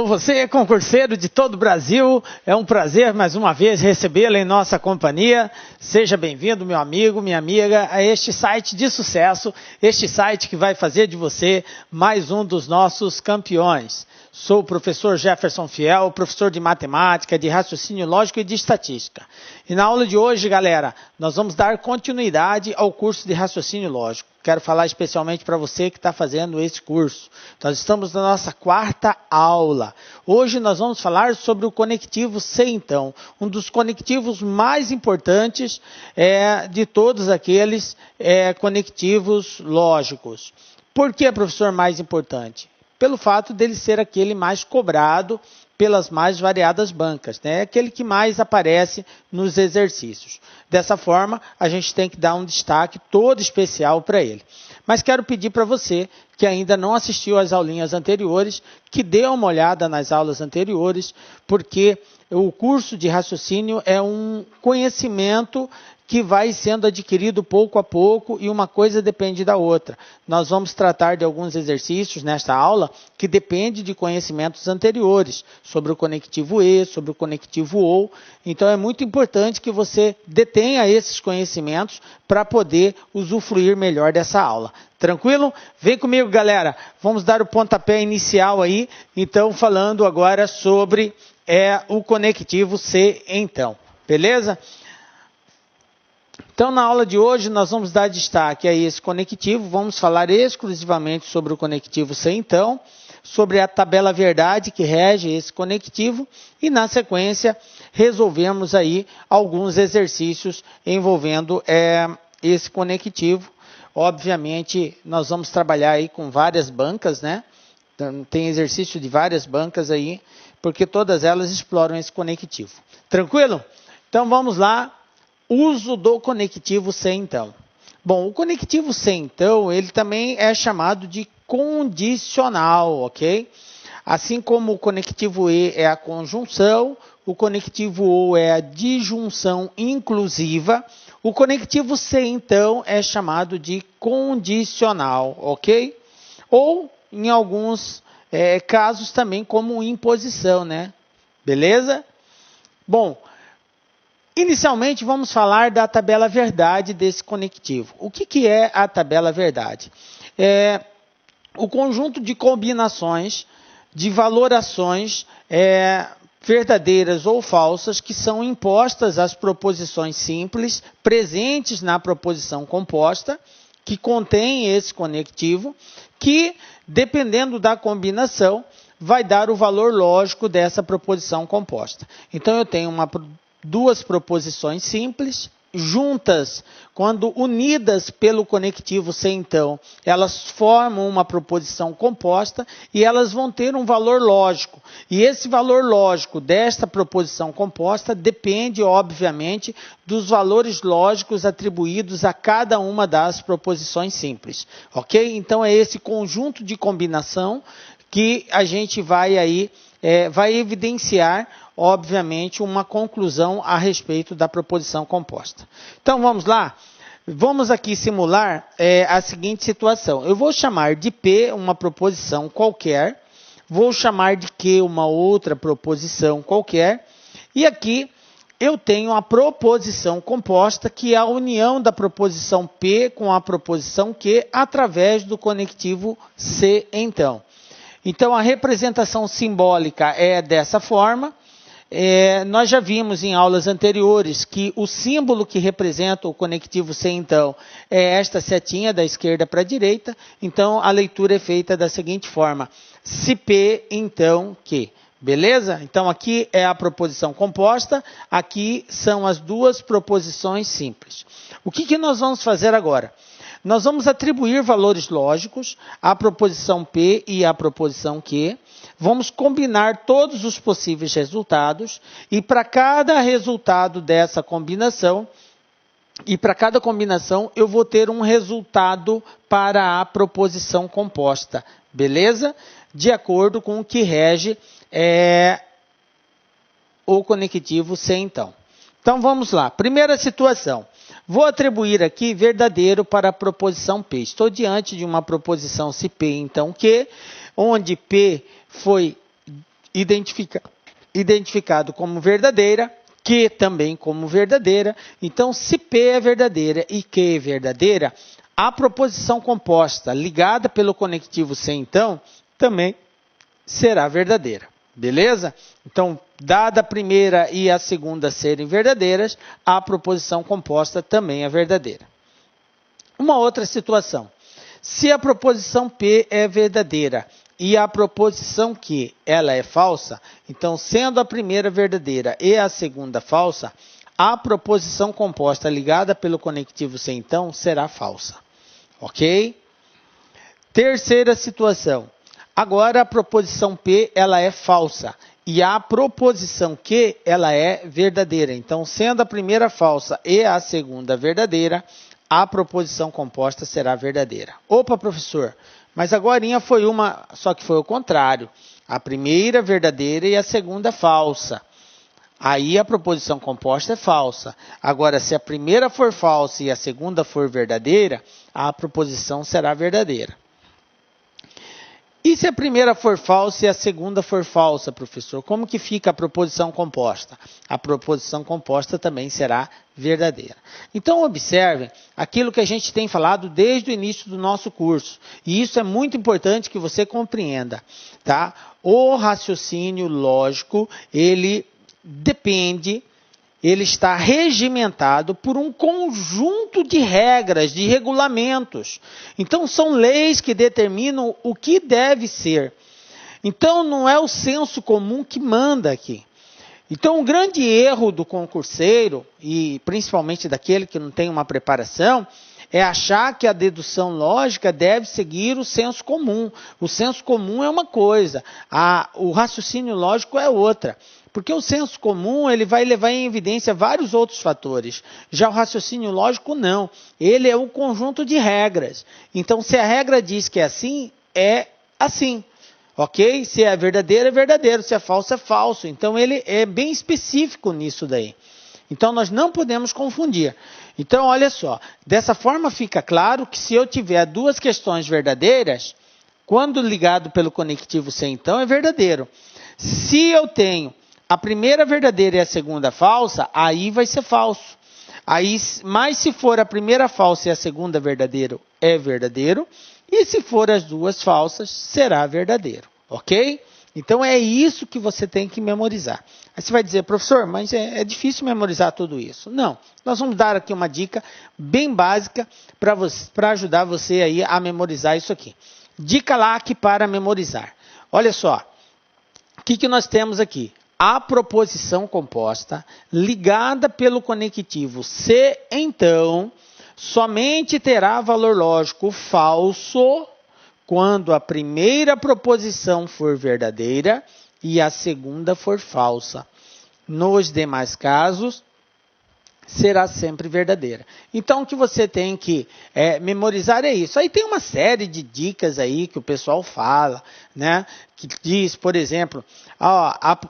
Você, concurseiro de todo o Brasil, é um prazer mais uma vez recebê-lo em nossa companhia. Seja bem-vindo, meu amigo, minha amiga, a este site de sucesso, este site que vai fazer de você mais um dos nossos campeões. Sou o professor Jefferson Fiel, professor de matemática, de raciocínio lógico e de estatística. E na aula de hoje, galera, nós vamos dar continuidade ao curso de raciocínio lógico. Quero falar especialmente para você que está fazendo esse curso. Nós estamos na nossa quarta aula. Hoje nós vamos falar sobre o conectivo C, então. Um dos conectivos mais importantes de todos aqueles conectivos lógicos. Por que, professor, mais importante? Pelo fato dele ser aquele mais cobrado pelas mais variadas bancas, né? Aquele que mais aparece nos exercícios. Dessa forma, a gente tem que dar um destaque todo especial para ele. Mas quero pedir para você que ainda não assistiu às aulinhas anteriores, que dê uma olhada nas aulas anteriores, porque o curso de raciocínio é um conhecimento que vai sendo adquirido pouco a pouco e uma coisa depende da outra. Nós vamos tratar de alguns exercícios nesta aula que dependem de conhecimentos anteriores, sobre o conectivo E, sobre o conectivo OU. Então é muito importante que você detenha esses conhecimentos para poder usufruir melhor dessa aula. Tranquilo? Vem comigo, galera. Vamos dar o pontapé inicial aí, então falando agora sobre o conectivo C, então. Beleza? Então, na aula de hoje, nós vamos dar destaque a esse conectivo, vamos falar exclusivamente sobre o conectivo C, então, sobre a tabela verdade que rege esse conectivo e, na sequência, resolvemos aí alguns exercícios envolvendo esse conectivo. Obviamente, nós vamos trabalhar aí com várias bancas, né? Tem exercício de várias bancas aí, porque todas elas exploram esse conectivo. Tranquilo? Então, vamos lá. Uso do conectivo C, então. Bom, o conectivo C, então, ele também é chamado de condicional, ok? Assim como o conectivo E é a conjunção, o conectivo OU é a disjunção inclusiva, o conectivo C, então, é chamado de condicional, ok? Ou, em alguns casos, também como imposição, né? Beleza? Bom, inicialmente, vamos falar da tabela verdade desse conectivo. O que é a tabela verdade? É o conjunto de combinações de valorações verdadeiras ou falsas que são impostas às proposições simples presentes na proposição composta, que contém esse conectivo, que, dependendo da combinação, vai dar o valor lógico dessa proposição composta. Então, eu tenho duas proposições simples, juntas, quando unidas pelo conectivo C, então, elas formam uma proposição composta e elas vão ter um valor lógico. E esse valor lógico desta proposição composta depende, obviamente, dos valores lógicos atribuídos a cada uma das proposições simples. Ok? Então, é esse conjunto de combinação que a gente vai aí, vai evidenciar, obviamente, uma conclusão a respeito da proposição composta. Então, vamos lá? Vamos aqui simular a seguinte situação. Eu vou chamar de P uma proposição qualquer, vou chamar de Q uma outra proposição qualquer, e aqui eu tenho a proposição composta, que é a união da proposição P com a proposição Q através do conectivo C, então. Então, a representação simbólica é dessa forma. Nós já vimos em aulas anteriores que o símbolo que representa o conectivo C, então, é esta setinha da esquerda para a direita. Então, a leitura é feita da seguinte forma: se P, então Q. Beleza? Então, aqui é a proposição composta, aqui são as duas proposições simples. O que nós vamos fazer agora? Nós vamos atribuir valores lógicos à proposição P e à proposição Q. Vamos combinar todos os possíveis resultados e para cada resultado dessa combinação, eu vou ter um resultado para a proposição composta. Beleza? De acordo com o que rege o conectivo C, então. Então, vamos lá. Primeira situação. Vou atribuir aqui verdadeiro para a proposição P. Estou diante de uma proposição se P, então Q, onde P foi identificado como verdadeira, Q também como verdadeira. Então, se P é verdadeira e Q é verdadeira, a proposição composta ligada pelo conectivo C, então, também será verdadeira. Beleza? Então, dada a primeira e a segunda serem verdadeiras, a proposição composta também é verdadeira. Uma outra situação. Se a proposição P é verdadeira e a proposição Q ela é falsa, então, sendo a primeira verdadeira e a segunda falsa, a proposição composta ligada pelo conectivo C, então, será falsa. Ok? Terceira situação. Agora, a proposição P ela é falsa e a proposição Q ela é verdadeira. Então, sendo a primeira falsa e a segunda verdadeira, a proposição composta será verdadeira. Opa, professor, mas agorinha foi uma, só que foi o contrário. A primeira verdadeira e a segunda falsa. Aí a proposição composta é falsa. Agora, se a primeira for falsa e a segunda for verdadeira, a proposição será verdadeira. E se a primeira for falsa e a segunda for falsa, professor? Como que fica a proposição composta? A proposição composta também será verdadeira. Então, observem aquilo que a gente tem falado desde o início do nosso curso. E isso é muito importante que você compreenda, tá? O raciocínio lógico, ele está regimentado por um conjunto de regras, de regulamentos. Então, são leis que determinam o que deve ser. Então, não é o senso comum que manda aqui. Então, o grande erro do concurseiro, e principalmente daquele que não tem uma preparação, é achar que a dedução lógica deve seguir o senso comum. O senso comum é uma coisa, o raciocínio lógico é outra. Porque o senso comum ele vai levar em evidência vários outros fatores. Já o raciocínio lógico não. Ele é um conjunto de regras. Então, se a regra diz que é assim, é assim. Ok? Se é verdadeiro, é verdadeiro. Se é falso, é falso. Então, ele é bem específico nisso daí. Então, nós não podemos confundir. Então, olha só. Dessa forma, fica claro que se eu tiver duas questões verdadeiras, quando ligado pelo conectivo C, então, é verdadeiro. Se eu tenho a primeira verdadeira e a segunda falsa, aí vai ser falso. Mas se for a primeira falsa e a segunda verdadeiro, é verdadeiro. E se for as duas falsas, será verdadeiro. Ok? Então é isso que você tem que memorizar. Aí você vai dizer, professor, mas é difícil memorizar tudo isso. Não, nós vamos dar aqui uma dica bem básica para ajudar você aí a memorizar isso aqui. Dica LAC para memorizar. Olha só, o que nós temos aqui? A proposição composta ligada pelo conectivo C, então, somente terá valor lógico falso quando a primeira proposição for verdadeira e a segunda for falsa. Nos demais casos, será sempre verdadeira. Então, o que você tem que memorizar é isso. Aí tem uma série de dicas aí que o pessoal fala, né? Que diz, por exemplo,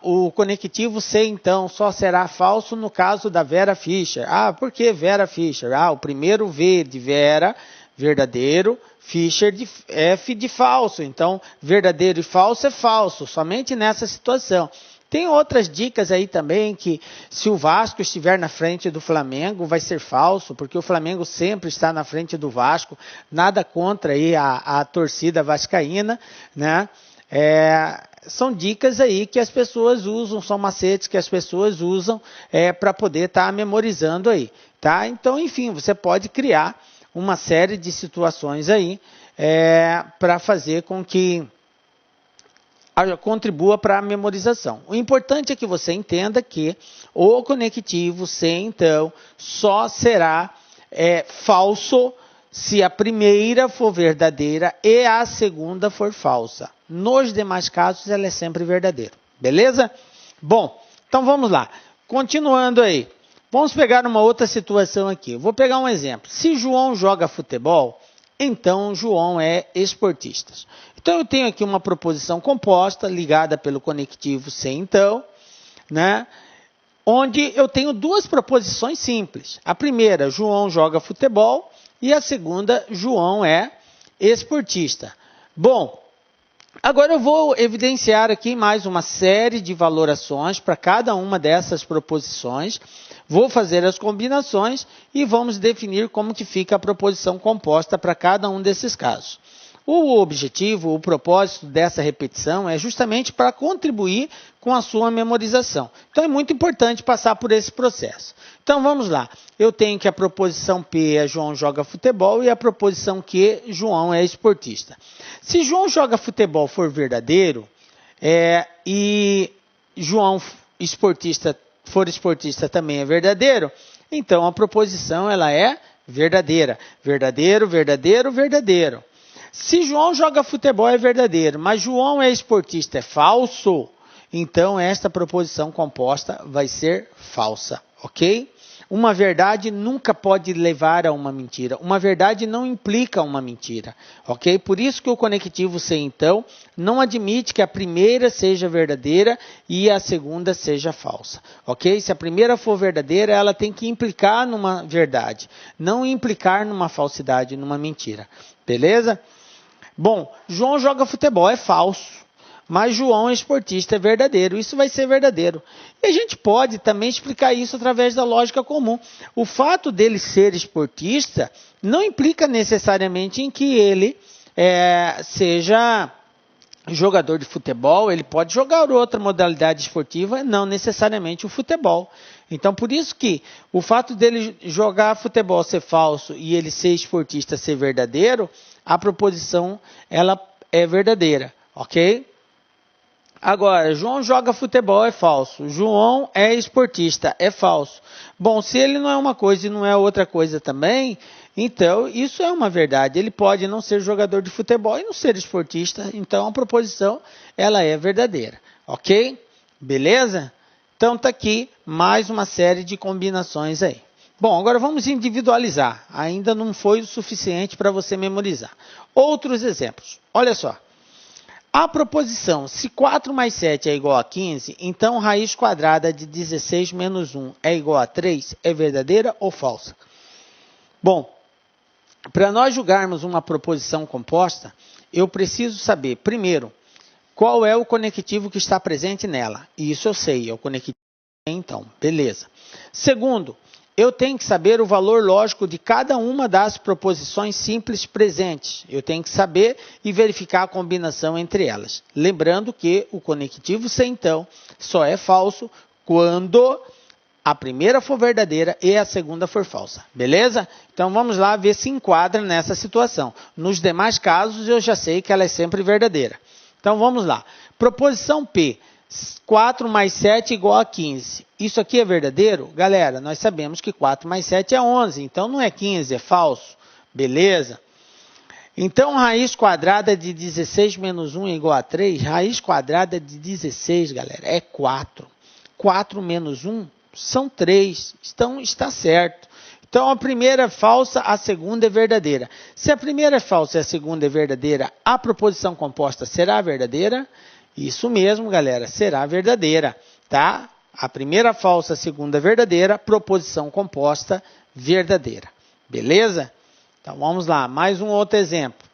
o conectivo C, então, só será falso no caso da Vera Fischer. Por que Vera Fischer? O primeiro V de Vera, verdadeiro, Fischer de F de falso. Então, verdadeiro e falso é falso, somente nessa situação. Tem outras dicas aí também que se o Vasco estiver na frente do Flamengo vai ser falso, porque o Flamengo sempre está na frente do Vasco, nada contra aí a torcida vascaína, né? São dicas aí que as pessoas usam, são macetes que as pessoas usam para poder estar memorizando aí, tá? Então, enfim, você pode criar uma série de situações aí para fazer com que contribua para a memorização. O importante é que você entenda que o conectivo C, então, só será falso se a primeira for verdadeira e a segunda for falsa. Nos demais casos, ela é sempre verdadeira. Beleza? Bom, então vamos lá. Continuando aí. Vamos pegar uma outra situação aqui. Eu vou pegar um exemplo. Se João joga futebol, então João é esportista. Então eu tenho aqui uma proposição composta ligada pelo conectivo C, então, né? Onde eu tenho duas proposições simples. A primeira, João joga futebol, e a segunda, João é esportista. Bom, Agora eu vou evidenciar aqui mais uma série de valorações para cada uma dessas proposições. Vou fazer as combinações e vamos definir como que fica a proposição composta para cada um desses casos. O objetivo, o propósito dessa repetição é justamente para contribuir com a sua memorização. Então é muito importante passar por esse processo. Então vamos lá. Eu tenho que a proposição P é João joga futebol e a proposição Q, João é esportista. Se João joga futebol for verdadeiro e João for esportista também é verdadeiro, então a proposição ela é verdadeira. Verdadeiro, verdadeiro, verdadeiro. Se João joga futebol é verdadeiro, mas João é esportista é falso, então esta proposição composta vai ser falsa, ok? Uma verdade nunca pode levar a uma mentira. Uma verdade não implica uma mentira, ok? Por isso que o conectivo se, então, não admite que a primeira seja verdadeira e a segunda seja falsa, ok? Se a primeira for verdadeira, ela tem que implicar numa verdade, não implicar numa falsidade, numa mentira, beleza? Bom, João joga futebol é falso, mas João é esportista é verdadeiro. Isso vai ser verdadeiro. E a gente pode também explicar isso através da lógica comum. O fato dele ser esportista não implica necessariamente em que ele seja jogador de futebol. Ele pode jogar outra modalidade esportiva, não necessariamente o futebol. Então, por isso que o fato dele jogar futebol ser falso e ele ser esportista ser verdadeiro, a proposição ela é verdadeira, ok? Agora, João joga futebol é falso, João é esportista é falso. Bom, se ele não é uma coisa e não é outra coisa também, então isso é uma verdade. Ele pode não ser jogador de futebol e não ser esportista, então a proposição ela é verdadeira, ok? Beleza? Então está aqui mais uma série de combinações aí. Bom, agora vamos individualizar. Ainda não foi o suficiente para você memorizar. Outros exemplos. Olha só. A proposição, se 4 mais 7 é igual a 15, então raiz quadrada de 16 menos 1 é igual a 3, é verdadeira ou falsa? Bom, para nós julgarmos uma proposição composta, eu preciso saber, primeiro, qual é o conectivo que está presente nela. E isso eu sei, é o conectivo. Então, beleza. Segundo, eu tenho que saber o valor lógico de cada uma das proposições simples presentes. Eu tenho que saber e verificar a combinação entre elas. Lembrando que o conectivo se, então, só é falso quando a primeira for verdadeira e a segunda for falsa. Beleza? Então, vamos lá ver se enquadra nessa situação. Nos demais casos, eu já sei que ela é sempre verdadeira. Então, vamos lá. Proposição P. 4 mais 7 igual a 15. Isso aqui é verdadeiro? Galera, nós sabemos que 4 mais 7 é 11. Então, não é 15, é falso. Beleza? Então, raiz quadrada de 16 menos 1 é igual a 3. Raiz quadrada de 16, galera, é 4. 4 menos 1 são 3. Então, está certo. Então, a primeira é falsa, a segunda é verdadeira. Se a primeira é falsa e a segunda é verdadeira, a proposição composta será verdadeira? Isso mesmo, galera, será verdadeira, tá? A primeira falsa, a segunda verdadeira, proposição composta verdadeira. Beleza? Então, vamos lá, mais um outro exemplo.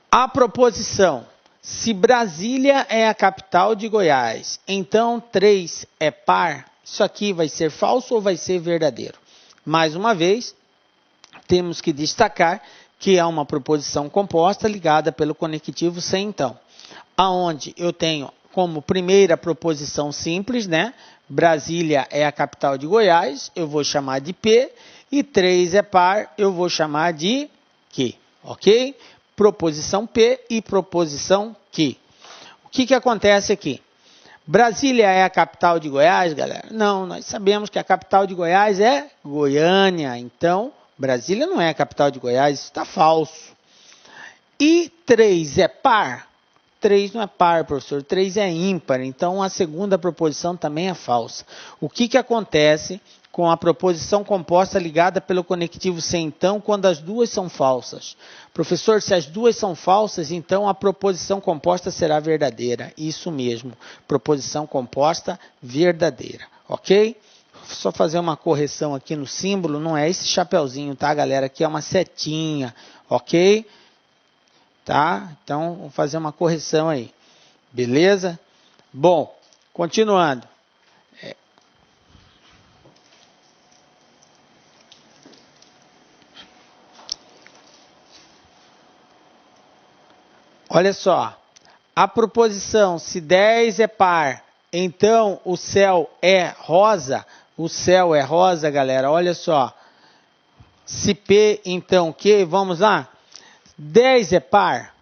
A proposição, se Brasília é a capital de Goiás, então 3 é par, isso aqui vai ser falso ou vai ser verdadeiro? Mais uma vez, temos que destacar que é uma proposição composta ligada pelo conectivo se, então. Aonde eu tenho como primeira proposição simples, né? Brasília é a capital de Goiás, eu vou chamar de P, e 3 é par, eu vou chamar de Q, ok? Proposição P e proposição Q. O que acontece aqui? Brasília é a capital de Goiás, galera? Não, nós sabemos que a capital de Goiás é Goiânia, então Brasília não é a capital de Goiás, isso está falso. E 3 é par? 3 não é par, professor, 3 é ímpar, então a segunda proposição também é falsa. O que acontece com a proposição composta ligada pelo conectivo se, então, quando as duas são falsas? Professor, se as duas são falsas, então a proposição composta será verdadeira. Isso mesmo, proposição composta verdadeira, ok? Só fazer uma correção aqui no símbolo, não é esse chapeuzinho, tá, galera? Aqui é uma setinha, ok? tá? Então, vou fazer uma correção aí. Beleza? Bom, continuando. Olha só, a proposição, se 10 é par, então o céu é rosa. O céu é rosa, galera, olha só. Se P, então Q, vamos lá. 10 é par.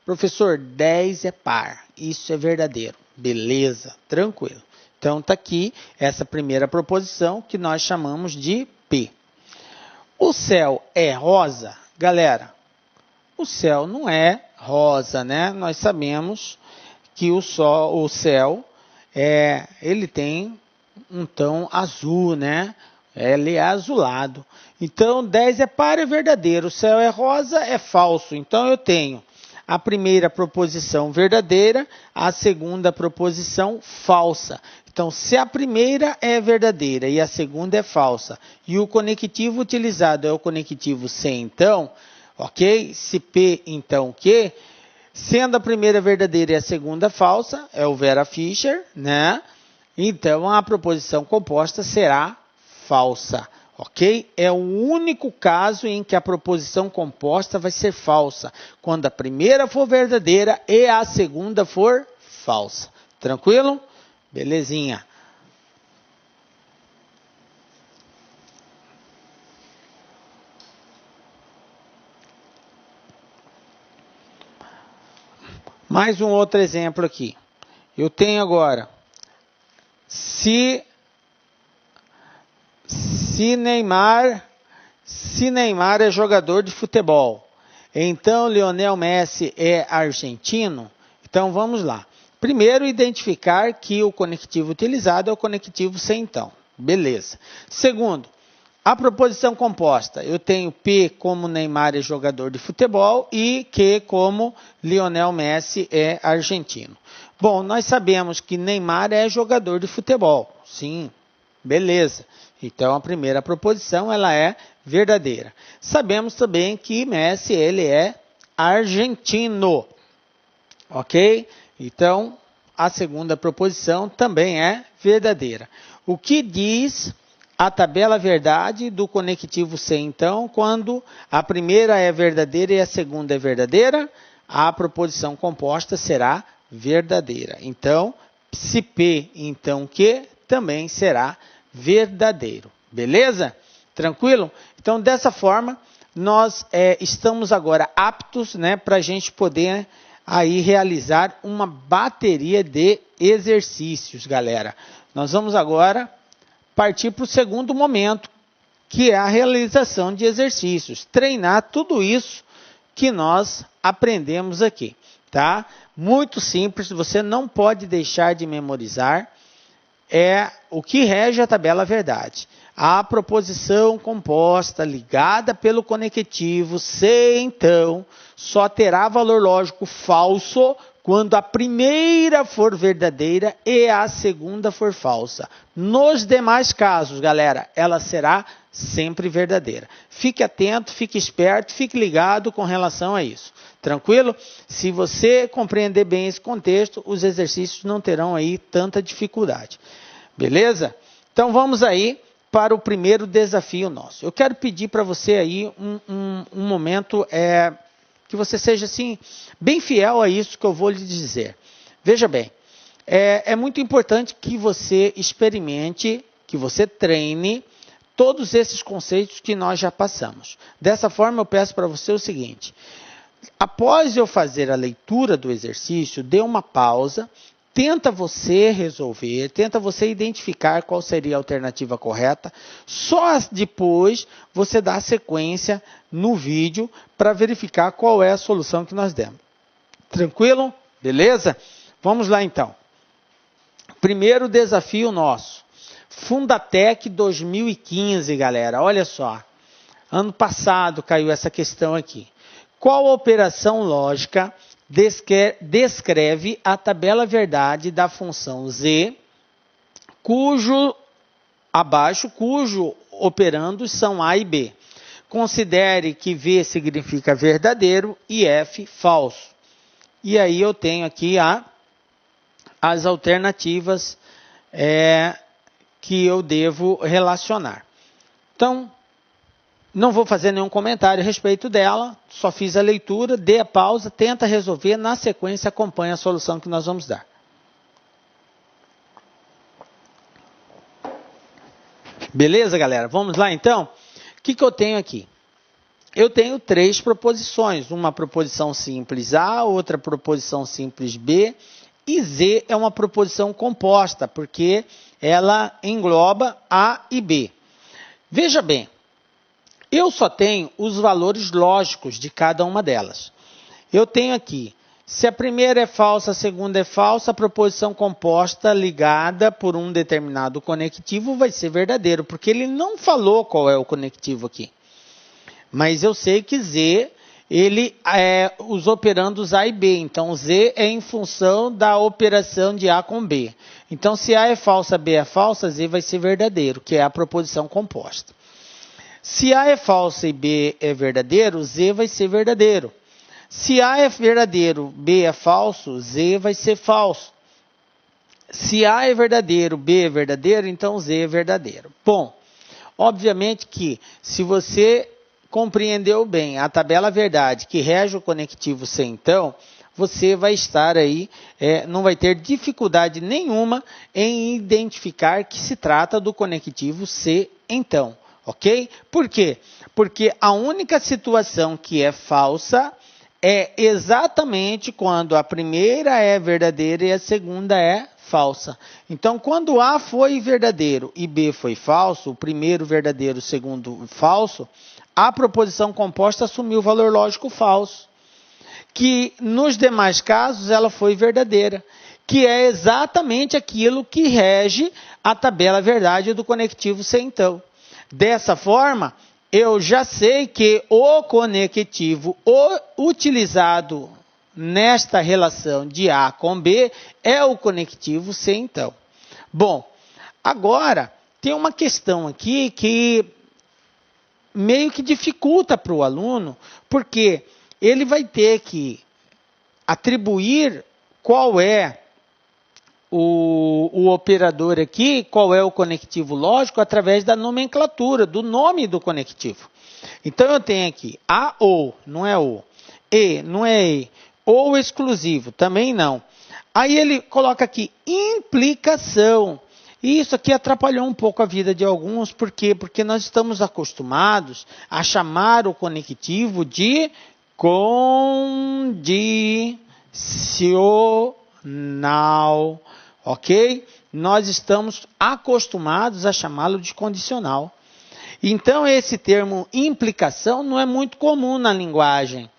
Professor, 10 é par. Isso é verdadeiro. Beleza, tranquilo. Então tá aqui essa primeira proposição que nós chamamos de P. O céu é rosa? Galera, o céu não é rosa, né? Nós sabemos que o céu ele tem um tom azul, né? Ele é azulado. Então, 10 é par, é verdadeiro. O céu é rosa, é falso. Então, eu tenho a primeira proposição verdadeira, a segunda proposição falsa. Então, se a primeira é verdadeira e a segunda é falsa, e o conectivo utilizado é o conectivo se, então, ok? Se P, então Q, sendo a primeira verdadeira e a segunda falsa, é o Vera Fischer, né? Então, a proposição composta será falsa, ok? É o único caso em que a proposição composta vai ser falsa, quando a primeira for verdadeira e a segunda for falsa. Tranquilo? Belezinha. Mais um outro exemplo aqui. Eu tenho agora, se Neymar é jogador de futebol, então Lionel Messi é argentino. Então vamos lá. Primeiro, identificar que o conectivo utilizado é o conectivo se, então. Beleza. Segundo, a proposição composta. Eu tenho P como Neymar é jogador de futebol e Q como Lionel Messi é argentino. Bom, nós sabemos que Neymar é jogador de futebol. Sim, beleza. Então, a primeira proposição ela é verdadeira. Sabemos também que Messi ele é argentino. Ok? Então, a segunda proposição também é verdadeira. O que diz a tabela verdade do conectivo se, então, quando a primeira é verdadeira e a segunda é verdadeira? A proposição composta será verdadeira. Então, se P, então Q, também será verdadeiro. Beleza? Tranquilo? Então, dessa forma, nós estamos agora aptos, né, para a gente poder aí realizar uma bateria de exercícios, galera. Nós vamos agora partir para o segundo momento, que é a realização de exercícios. Treinar tudo isso que nós aprendemos aqui, tá? Muito simples, você não pode deixar de memorizar. É o que rege a tabela verdade. A proposição composta ligada pelo conectivo se, então, só terá valor lógico falso quando a primeira for verdadeira e a segunda for falsa. Nos demais casos, galera, ela será sempre verdadeira. Fique atento, fique esperto, fique ligado com relação a isso. Tranquilo? Se você compreender bem esse contexto, os exercícios não terão aí tanta dificuldade. Beleza? Então vamos aí para o primeiro desafio nosso. Eu quero pedir para você aí um momento que você seja assim bem fiel a isso que eu vou lhe dizer. Veja bem, é muito importante que você experimente, que você treine todos esses conceitos que nós já passamos. Dessa forma eu peço para você o seguinte: após eu fazer a leitura do exercício, dê uma pausa, tenta você resolver, tenta você identificar qual seria a alternativa correta, só depois você dá sequência no vídeo para verificar qual é a solução que nós demos. Tranquilo? Beleza? Vamos lá então. Primeiro desafio nosso, Fundatec 2015, galera, olha só, ano passado caiu essa questão aqui. Qual operação lógica descreve a tabela verdade da função z, cujo operandos são a e b? Considere que V significa verdadeiro e F falso. E aí eu tenho aqui as alternativas que eu devo relacionar. Então, não vou fazer nenhum comentário a respeito dela, só fiz a leitura, dê a pausa, tenta resolver, na sequência acompanha a solução que nós vamos dar. Beleza, galera? Vamos lá, então? O que eu tenho aqui? Eu tenho 3 proposições, uma proposição simples A, outra proposição simples B, e Z é uma proposição composta, porque ela engloba A e B. Veja bem, eu só tenho os valores lógicos de cada uma delas. Eu tenho aqui, se a primeira é falsa, a segunda é falsa, a proposição composta ligada por um determinado conectivo vai ser verdadeiro, porque ele não falou qual é o conectivo aqui. Mas eu sei que Z, ele é os operandos A e B, então Z é em função da operação de A com B. Então, se A é falsa, B é falsa, Z vai ser verdadeiro, que é a proposição composta. Se A é falsa e B é verdadeiro, Z vai ser verdadeiro. Se A é verdadeiro, B é falso, Z vai ser falso. Se A é verdadeiro, B é verdadeiro, então Z é verdadeiro. Bom, obviamente que se você compreendeu bem a tabela verdade que rege o conectivo C, então, você vai estar aí, não vai ter dificuldade nenhuma em identificar que se trata do conectivo C, então. Ok? Por quê? Porque a única situação que é falsa é exatamente quando a primeira é verdadeira e a segunda é falsa. Então, quando A foi verdadeiro e B foi falso, o primeiro verdadeiro, o segundo falso, a proposição composta assumiu o valor lógico falso. Que nos demais casos ela foi verdadeira, que é exatamente aquilo que rege a tabela verdade do conectivo C, então. Dessa forma, eu já sei que o conectivo utilizado nesta relação de A com B é o conectivo C, então. Bom, agora tem uma questão aqui que meio que dificulta para o aluno, porque ele vai ter que atribuir qual é o operador aqui, qual é o conectivo lógico, através da nomenclatura, do nome do conectivo. Então, eu tenho aqui A ou, não é O. E, não é E. Ou exclusivo, também não. Aí ele coloca aqui implicação. E isso aqui atrapalhou um pouco a vida de alguns. Por quê? Porque nós estamos acostumados a chamar o conectivo de condicional. Ok? Nós estamos acostumados a chamá-lo de condicional. Então, esse termo implicação não é muito comum na linguagem.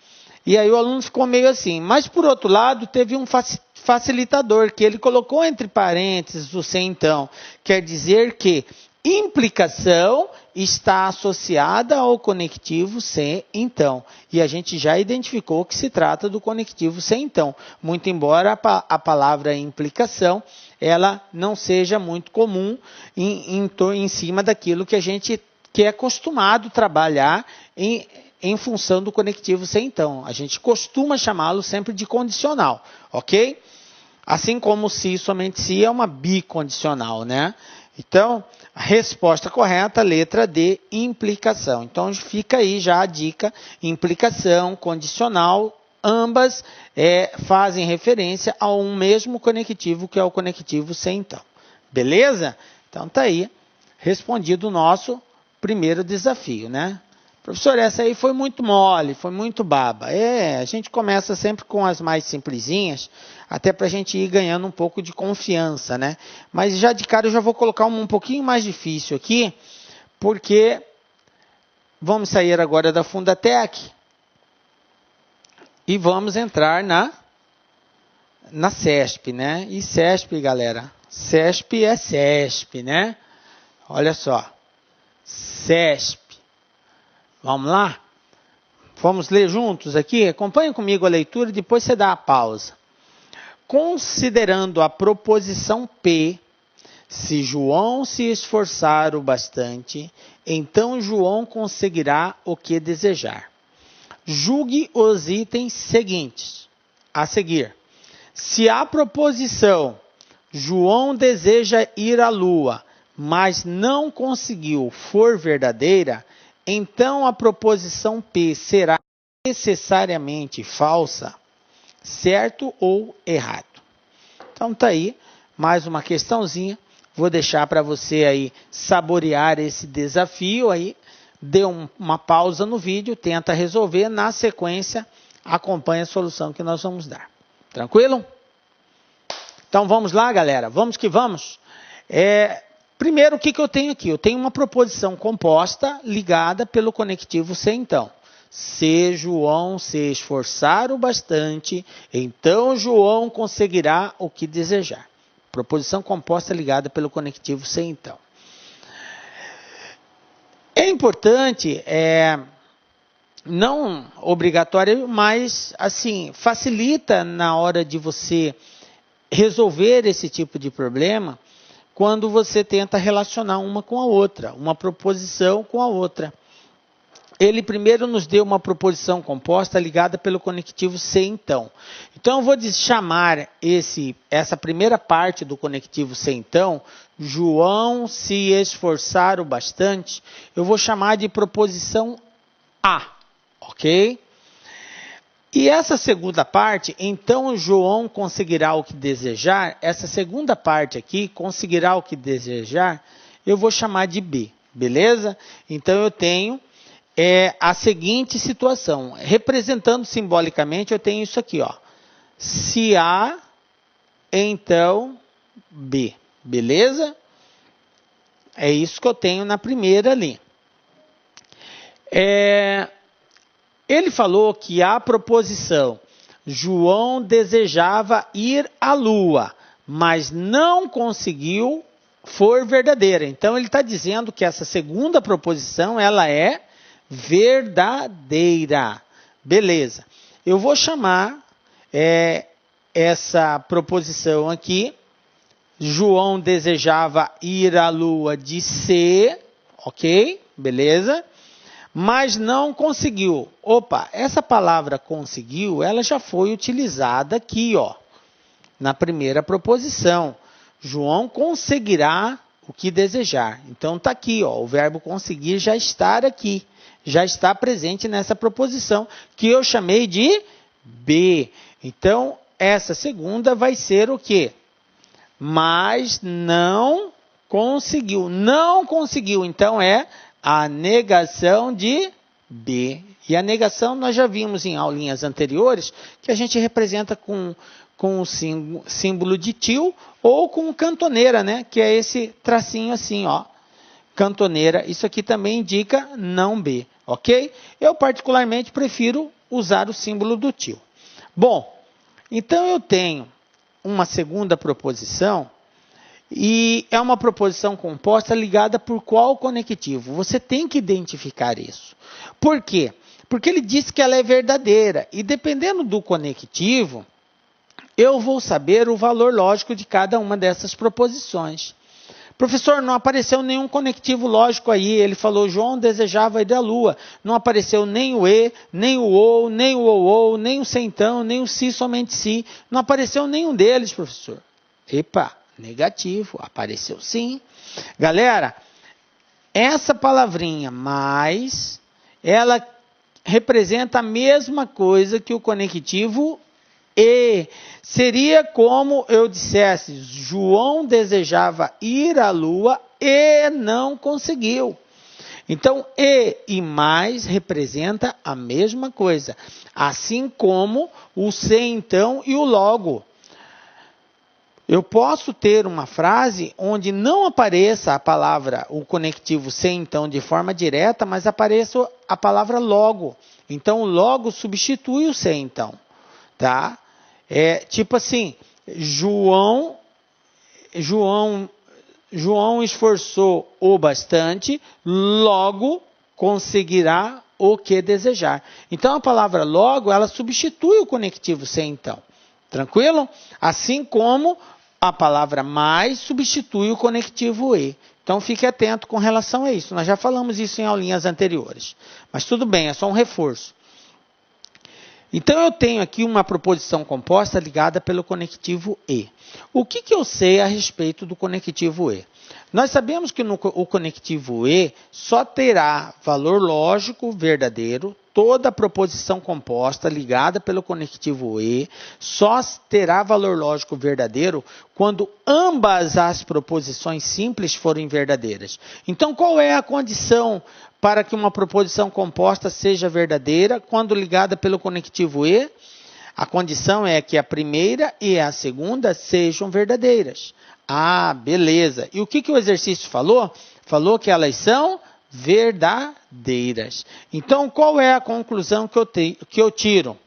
E aí o aluno ficou meio assim. Mas, por outro lado, teve um facilitador, que ele colocou entre parênteses o C, então. Quer dizer que implicação está associada ao conectivo C, então. E a gente já identificou que se trata do conectivo C, então. Muito embora a palavra implicação, ela não seja muito comum em cima daquilo que a gente que é acostumado a trabalhar em função do conectivo C, então. A gente costuma chamá-lo sempre de condicional, ok? Assim como se, somente se, é uma bicondicional, né? Então, a resposta correta, letra D, implicação. Então, fica aí já a dica, implicação, condicional, ambas fazem referência a um mesmo conectivo, que é o conectivo C, então. Beleza? Então, tá aí, respondido o nosso primeiro desafio, né? Professor, essa aí foi muito mole, foi muito baba. A gente começa sempre com as mais simplesinhas, até para a gente ir ganhando um pouco de confiança, né? Mas já de cara eu já vou colocar um pouquinho mais difícil aqui, porque vamos sair agora da Fundatec e vamos entrar na CESP, né? E CESP, galera, CESP é CESP, né? Olha só, CESP. Vamos lá? Vamos ler juntos aqui? Acompanhe comigo a leitura e depois você dá a pausa. Considerando a proposição P Se João se esforçar o bastante, então João conseguirá o que desejar. Julgue os itens seguintes a seguir. Se a proposição João deseja ir à lua, mas não conseguiu, for verdadeira, então a proposição P será necessariamente falsa, certo ou errado. Então tá aí mais uma questãozinha. Vou deixar para você aí saborear esse desafio aí. Dê uma pausa no vídeo, tenta resolver. Na sequência, acompanhe a solução que nós vamos dar. Tranquilo? Então vamos lá, galera. Vamos que vamos. Primeiro, o que eu tenho aqui? Eu tenho uma proposição composta ligada pelo conectivo se então. Se João se esforçar o bastante, então João conseguirá o que desejar. Proposição composta ligada pelo conectivo se então. É importante, não obrigatório, mas assim, facilita na hora de você resolver esse tipo de problema, quando você tenta relacionar uma com a outra, uma proposição com a outra. Ele primeiro nos deu uma proposição composta ligada pelo conectivo se então. Então eu vou chamar essa primeira parte do conectivo se então, João se esforçar o bastante, eu vou chamar de proposição A, ok? E essa segunda parte, então João conseguirá o que desejar, essa segunda parte aqui, conseguirá o que desejar, eu vou chamar de B, beleza? Então eu tenho a seguinte situação, representando simbolicamente, eu tenho isso aqui, ó. Se A, então B, beleza? É isso que eu tenho na primeira linha. Ele falou que a proposição João desejava ir à lua, mas não conseguiu, for verdadeira. Então ele está dizendo que essa segunda proposição ela é verdadeira. Beleza. Eu vou chamar essa proposição aqui, João desejava ir à lua, de C, ok? Beleza? Mas não conseguiu. Opa, essa palavra conseguiu, ela já foi utilizada aqui, ó, na primeira proposição. João conseguirá o que desejar. Então está aqui, ó, o verbo conseguir já está aqui. Já está presente nessa proposição, que eu chamei de B. Então, essa segunda vai ser o quê? Mas não conseguiu. Não conseguiu, então é a negação de B. E a negação nós já vimos em aulinhas anteriores, que a gente representa com o símbolo de tio ou com cantoneira, né? Que é esse tracinho assim, ó. Cantoneira, isso aqui também indica não B, ok? Eu particularmente prefiro usar o símbolo do tio. Bom, então eu tenho uma segunda proposição e é uma proposição composta ligada por qual conectivo? Você tem que identificar isso. Por quê? Porque ele disse que ela é verdadeira e dependendo do conectivo, eu vou saber o valor lógico de cada uma dessas proposições. Professor, não apareceu nenhum conectivo lógico aí. Ele falou, João desejava ir à lua. Não apareceu nem o E, nem o ou, nem o ou, nem o se então, nem o se, somente se. Não apareceu nenhum deles, professor. Epa, negativo. Apareceu sim. Galera, essa palavrinha mais, ela representa a mesma coisa que o conectivo E. Seria como eu dissesse, João desejava ir à lua e não conseguiu. Então, e mais representa a mesma coisa. Assim como o se então e o logo. Eu posso ter uma frase onde não apareça a palavra, o conectivo se então de forma direta, mas apareça a palavra logo. Então, o logo substitui o se então. Tá? Tipo assim, João esforçou o bastante, logo conseguirá o que desejar. Então a palavra logo, ela substitui o conectivo se então. Tranquilo? Assim como a palavra mais substitui o conectivo e. Então, fique atento com relação a isso. Nós já falamos isso em aulinhas anteriores. Mas tudo bem, é só um reforço. Então, eu tenho aqui uma proposição composta ligada pelo conectivo e. O que eu sei a respeito do conectivo e? Nós sabemos que o conectivo e só terá valor lógico verdadeiro, toda proposição composta ligada pelo conectivo e só terá valor lógico verdadeiro quando ambas as proposições simples forem verdadeiras. Então, qual é a condição para que uma proposição composta seja verdadeira quando ligada pelo conectivo e? A condição é que a primeira e a segunda sejam verdadeiras. Ah, beleza. E o que o exercício falou? Falou que elas são verdadeiras. Então, qual é a conclusão que eu tiro?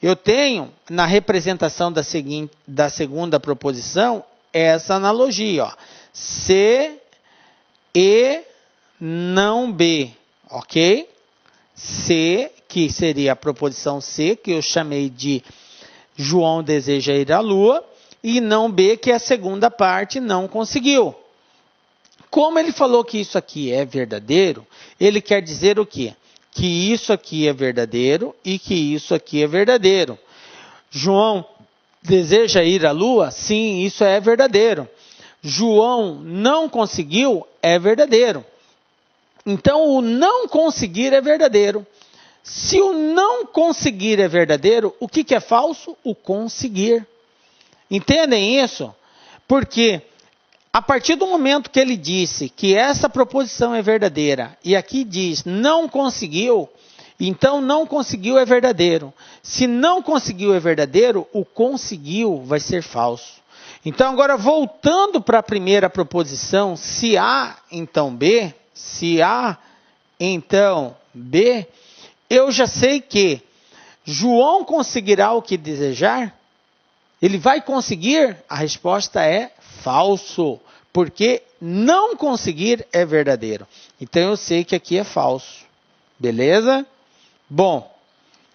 Eu tenho, na representação da segunda proposição, essa analogia. Ó. C e não B. Ok? C, que seria a proposição C, que eu chamei de João deseja ir à lua, e não B, que é a segunda parte, não conseguiu. Como ele falou que isso aqui é verdadeiro, ele quer dizer o quê? Que isso aqui é verdadeiro e que isso aqui é verdadeiro. João deseja ir à lua? Sim, isso é verdadeiro. João não conseguiu? É verdadeiro. Então, o não conseguir é verdadeiro. Se o não conseguir é verdadeiro, o que é falso? O conseguir. Entendem isso? Porque a partir do momento que ele disse que essa proposição é verdadeira, e aqui diz não conseguiu, então não conseguiu é verdadeiro. Se não conseguiu é verdadeiro, o conseguiu vai ser falso. Então agora voltando para a primeira proposição, se A, então B, se A, então B, eu já sei que João conseguirá o que desejar? Ele vai conseguir? A resposta é falso, porque não conseguir é verdadeiro. Então eu sei que aqui é falso. Beleza? Bom,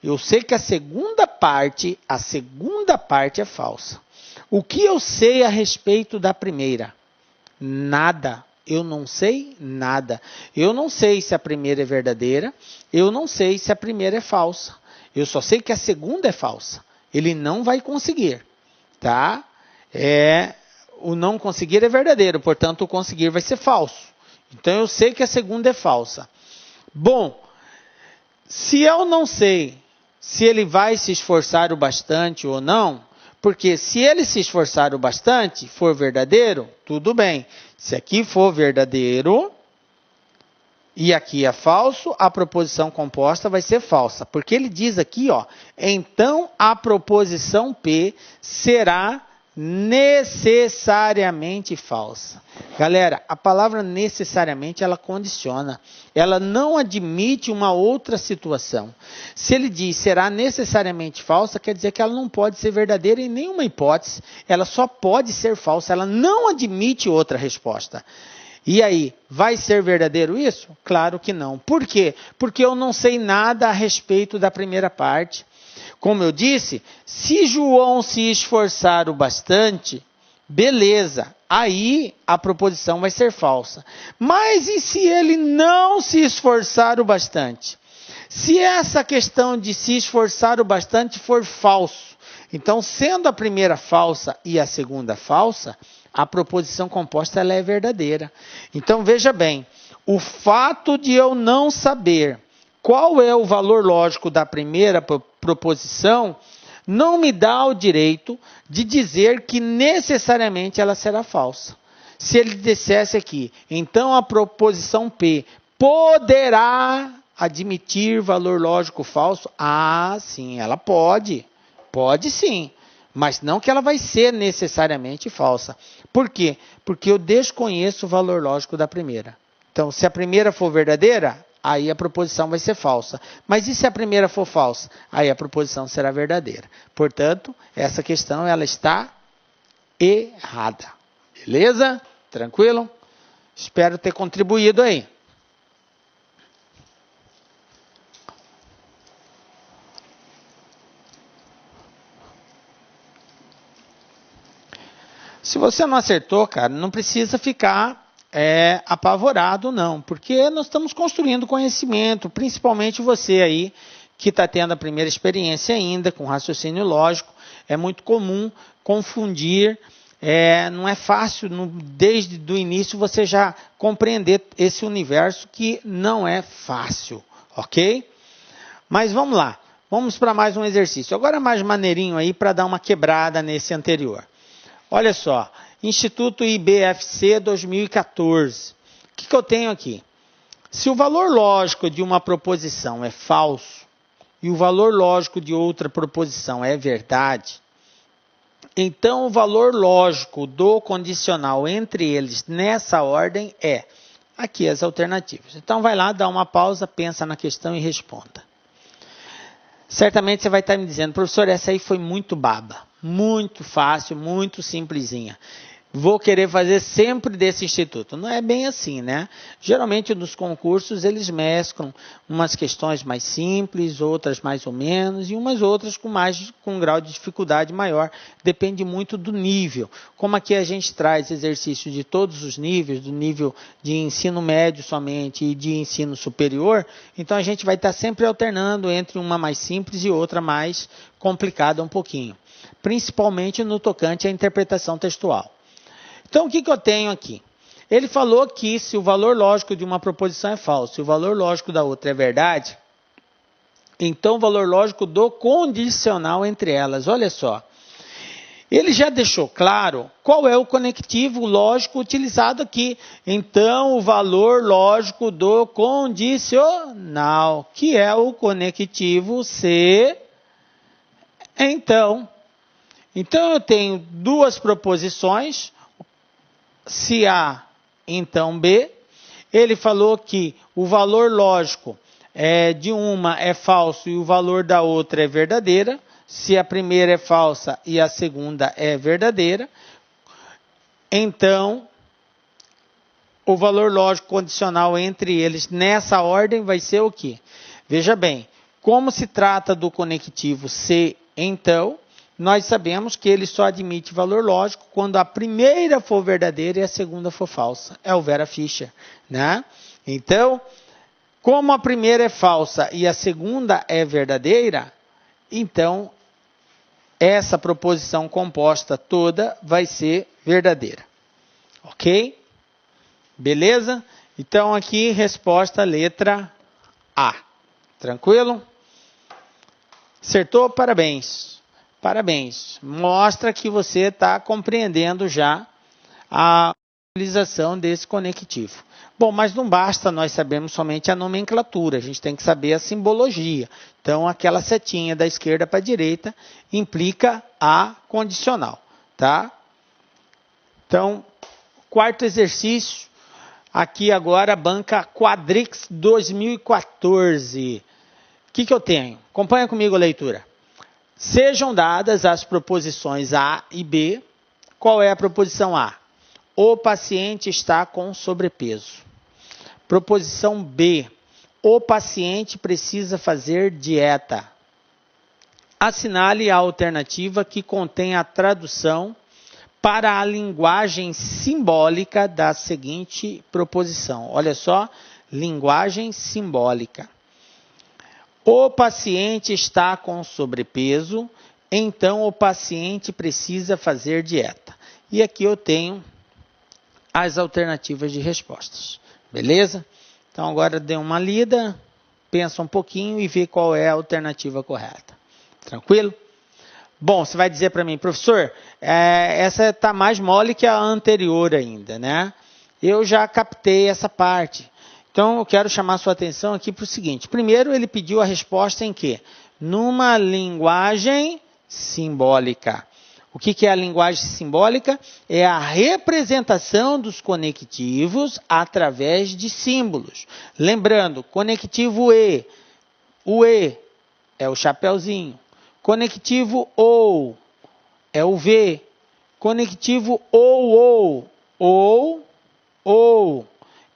eu sei que a segunda parte é falsa. O que eu sei a respeito da primeira? Nada. Eu não sei nada. Eu não sei se a primeira é verdadeira, eu não sei se a primeira é falsa. Eu só sei que a segunda é falsa. Ele não vai conseguir. Tá? O não conseguir é verdadeiro, portanto o conseguir vai ser falso. Então eu sei que a segunda é falsa. Bom, se eu não sei se ele vai se esforçar o bastante ou não, porque se ele se esforçar o bastante, for verdadeiro, tudo bem. Se aqui for verdadeiro e aqui é falso, a proposição composta vai ser falsa. Porque ele diz aqui, ó, então a proposição P será necessariamente falsa. Galera, a palavra necessariamente, ela condiciona. Ela não admite uma outra situação. Se ele diz será necessariamente falsa, quer dizer que ela não pode ser verdadeira em nenhuma hipótese. Ela só pode ser falsa. Ela não admite outra resposta. E aí, vai ser verdadeiro isso? Claro que não. Por quê? Porque eu não sei nada a respeito da primeira parte. Como eu disse, se João se esforçar o bastante, beleza, aí a proposição vai ser falsa. Mas e se ele não se esforçar o bastante? Se essa questão de se esforçar o bastante for falso, então sendo a primeira falsa e a segunda falsa, a proposição composta ela é verdadeira. Então veja bem, o fato de eu não saber qual é o valor lógico da primeira proposição não me dá o direito de dizer que necessariamente ela será falsa. Se ele dissesse aqui, então a proposição P poderá admitir valor lógico falso? Ah, sim, ela pode. Pode sim. Mas não que ela vai ser necessariamente falsa. Por quê? Porque eu desconheço o valor lógico da primeira. Então, se a primeira for verdadeira, aí a proposição vai ser falsa. Mas e se a primeira for falsa? Aí a proposição será verdadeira. Portanto, essa questão ela está errada. Beleza? Tranquilo? Espero ter contribuído aí. Se você não acertou, cara, não precisa ficar apavorado, não. Porque nós estamos construindo conhecimento, principalmente você aí, que está tendo a primeira experiência ainda com raciocínio lógico. É muito comum confundir, não é fácil, desde o início, você já compreender esse universo que não é fácil, ok? Mas vamos lá, vamos para mais um exercício. Agora mais maneirinho aí para dar uma quebrada nesse anterior. Olha só, Instituto IBFC 2014. O que eu tenho aqui? Se o valor lógico de uma proposição é falso e o valor lógico de outra proposição é verdade, então o valor lógico do condicional entre eles nessa ordem é aqui as alternativas. Então vai lá, dá uma pausa, pensa na questão e responda. Certamente você vai estar me dizendo, professor, essa aí foi muito baba, muito fácil, muito simplesinha. Vou querer fazer sempre desse instituto. Não é bem assim, né? Geralmente nos concursos eles mesclam umas questões mais simples, outras mais ou menos, e umas outras com um grau de dificuldade maior. Depende muito do nível. Como aqui a gente traz exercícios de todos os níveis, do nível de ensino médio somente e de ensino superior, então a gente vai estar sempre alternando entre uma mais simples e outra mais complicada um pouquinho. Principalmente no tocante à interpretação textual. Então, o que eu tenho aqui? Ele falou que se o valor lógico de uma proposição é falso e o valor lógico da outra é verdade, então o valor lógico do condicional entre elas. Olha só. Ele já deixou claro qual é o conectivo lógico utilizado aqui. Então, o valor lógico do condicional, que é o conectivo se, então. Então, eu tenho duas proposições. Se A, então B. Ele falou que o valor lógico de uma é falso e o valor da outra é verdadeira. Se a primeira é falsa e a segunda é verdadeira, então o valor lógico condicional entre eles nessa ordem vai ser o quê? Veja bem, como se trata do conectivo se, então, nós sabemos que ele só admite valor lógico quando a primeira for verdadeira e a segunda for falsa. É o Vera Fischer, né? Então, como a primeira é falsa e a segunda é verdadeira, então essa proposição composta toda vai ser verdadeira. Ok? Beleza? Então aqui, resposta letra A. Tranquilo? Acertou? Parabéns. Parabéns. Mostra que você está compreendendo já a utilização desse conectivo. Bom, mas não basta nós sabermos somente a nomenclatura, a gente tem que saber a simbologia. Então, aquela setinha da esquerda para a direita implica a condicional, tá? Então, quarto exercício, aqui agora, banca Quadrix 2014. O que eu tenho? Acompanha comigo a leitura. Sejam dadas as proposições A e B. Qual é a proposição A? O paciente está com sobrepeso. Proposição B. O paciente precisa fazer dieta. Assinale a alternativa que contém a tradução para a linguagem simbólica da seguinte proposição. Olha só, linguagem simbólica. O paciente está com sobrepeso, então o paciente precisa fazer dieta. E aqui eu tenho as alternativas de respostas. Beleza? Então agora dê uma lida, pensa um pouquinho e vê qual é a alternativa correta. Tranquilo? Bom, você vai dizer para mim, professor, essa está mais mole que a anterior ainda, né? Eu já captei essa parte. Então, eu quero chamar sua atenção aqui para o seguinte. Primeiro, ele pediu a resposta em quê? Numa linguagem simbólica. O que é a linguagem simbólica? É a representação dos conectivos através de símbolos. Lembrando, conectivo E. O E é o chapeuzinho. Conectivo OU é o V. Conectivo OU. OU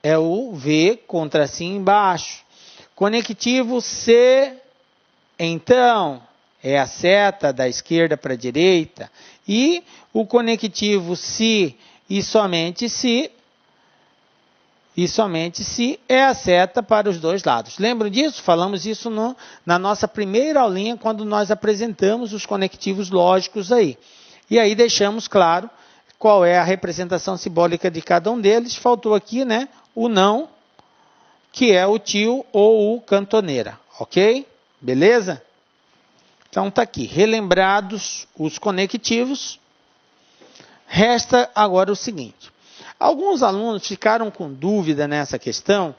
é o V com tracinho embaixo. Conectivo C, então, é a seta da esquerda para a direita, e o conectivo se e somente se é a seta para os dois lados. Lembram disso? Falamos isso na nossa primeira aulinha, quando nós apresentamos os conectivos lógicos aí. E aí deixamos claro qual é a representação simbólica de cada um deles. Faltou aqui, né, o não, que é o tio ou o cantoneira, ok? Beleza? Então tá aqui, relembrados os conectivos. Resta agora o seguinte. Alguns alunos ficaram com dúvida nessa questão,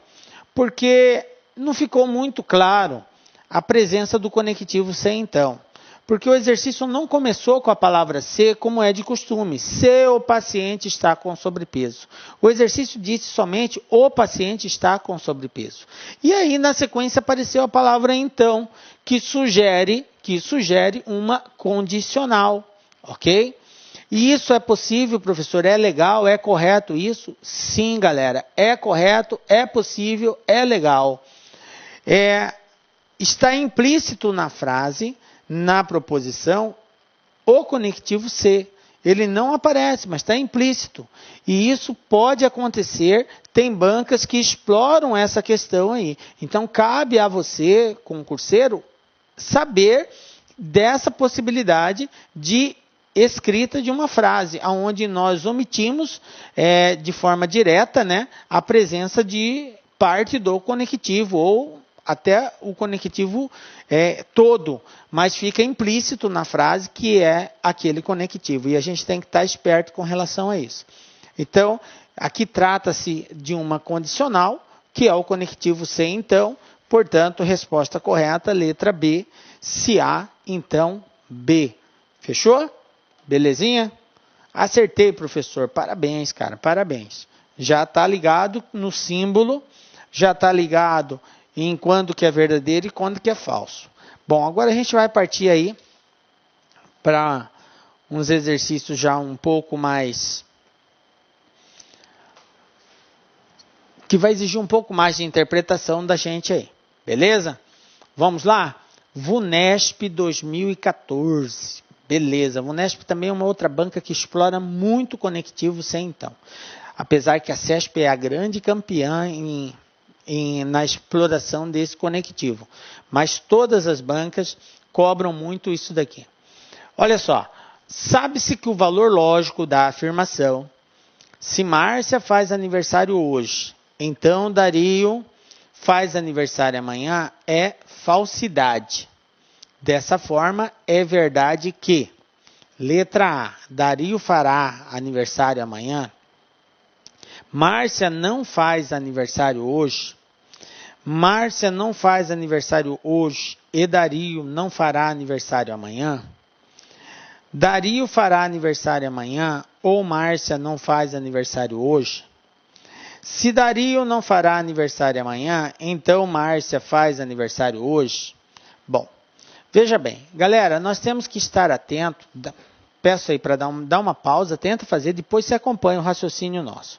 porque não ficou muito claro a presença do conectivo se então. Porque o exercício não começou com a palavra se, como é de costume. Se o paciente está com sobrepeso. O exercício disse somente o paciente está com sobrepeso. E aí, na sequência, apareceu a palavra então, que sugere uma condicional, ok? E isso é possível, professor? É legal? É correto isso? Sim, galera. É correto, é possível, é legal. Está implícito na frase, na proposição, o conectivo se. Ele não aparece, mas está implícito. E isso pode acontecer, tem bancas que exploram essa questão aí. Então, cabe a você, concurseiro, saber dessa possibilidade de escrita de uma frase, onde nós omitimos de forma direta, né, a presença de parte do conectivo, ou até o conectivo todo, mas fica implícito na frase que é aquele conectivo, e a gente tem que estar esperto com relação a isso. Então, aqui trata-se de uma condicional, que é o conectivo se então, portanto, resposta correta, letra B, se A, então B. Fechou? Belezinha? Acertei, professor. Parabéns, cara. Parabéns. Já está ligado no símbolo, já está ligado em quando que é verdadeiro e quando que é falso. Bom, agora a gente vai partir aí para uns exercícios já um pouco mais... que vai exigir um pouco mais de interpretação da gente aí. Beleza? Vamos lá? VUNESP 2014. Beleza, a VUNESP também é uma outra banca que explora muito conectivo sem então. Apesar que a CESP é a grande campeã na exploração desse conectivo. Mas todas as bancas cobram muito isso daqui. Olha só, sabe-se que o valor lógico da afirmação, se Márcia faz aniversário hoje, então Dario faz aniversário amanhã, é falsidade. Dessa forma, é verdade que, letra A, Dario fará aniversário amanhã, Márcia não faz aniversário hoje, Márcia não faz aniversário hoje e Dario não fará aniversário amanhã, Dario fará aniversário amanhã ou Márcia não faz aniversário hoje. Se Dario não fará aniversário amanhã, então Márcia faz aniversário hoje. Bom, veja bem, galera, nós temos que estar atento. Peço aí para dar uma pausa, tenta fazer, depois você acompanha o raciocínio nosso.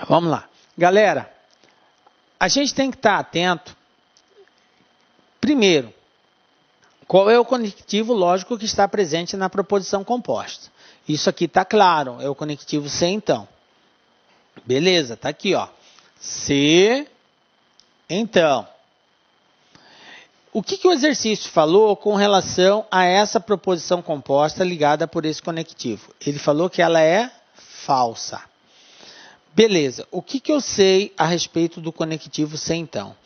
Vamos lá. Galera, a gente tem que estar atento. Primeiro, qual é o conectivo lógico que está presente na proposição composta? Isso aqui está claro, é o conectivo se então. Beleza, está aqui, ó. Se, então. O que o exercício falou com relação a essa proposição composta ligada por esse conectivo? Ele falou que ela é falsa. Beleza, o que eu sei a respeito do conectivo se então?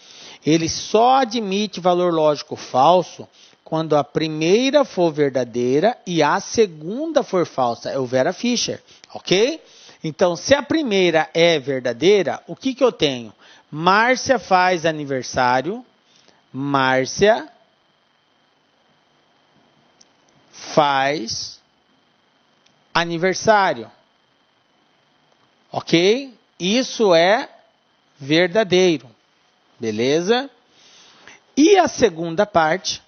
Ele só admite valor lógico falso quando a primeira for verdadeira e a segunda for falsa. É o Vera Fischer, ok? Então, se a primeira é verdadeira, o que eu tenho? Márcia faz aniversário. Márcia faz aniversário. Ok? Isso é verdadeiro. Beleza? E a segunda parte,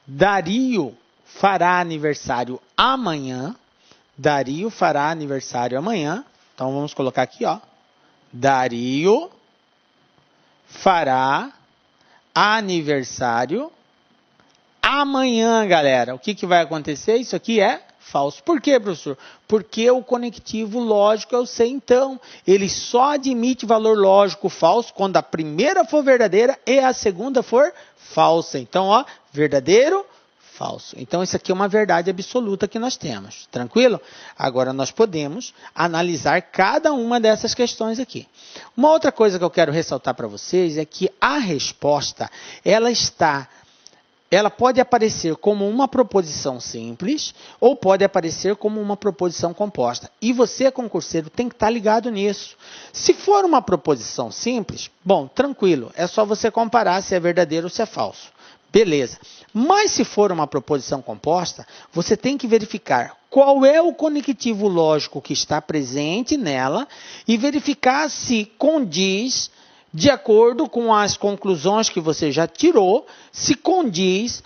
Dario fará aniversário amanhã. Dario fará aniversário amanhã. Então vamos colocar aqui, ó. Dario fará aniversário amanhã, galera. O que vai acontecer? Isso aqui é falso. Por quê, professor? Porque o conectivo lógico é o se então. Ele só admite valor lógico falso quando a primeira for verdadeira e a segunda for falsa. Então, ó, verdadeiro, falso. Então, isso aqui é uma verdade absoluta que nós temos. Tranquilo? Agora, nós podemos analisar cada uma dessas questões aqui. Uma outra coisa que eu quero ressaltar para vocês é que a resposta, ela pode aparecer como uma proposição simples ou pode aparecer como uma proposição composta. E você, concurseiro, tem que estar ligado nisso. Se for uma proposição simples, bom, tranquilo, é só você comparar se é verdadeiro ou se é falso. Beleza. Mas se for uma proposição composta, você tem que verificar qual é o conectivo lógico que está presente nela e verificar se condiz de acordo com as conclusões que você já tirou, se condiz,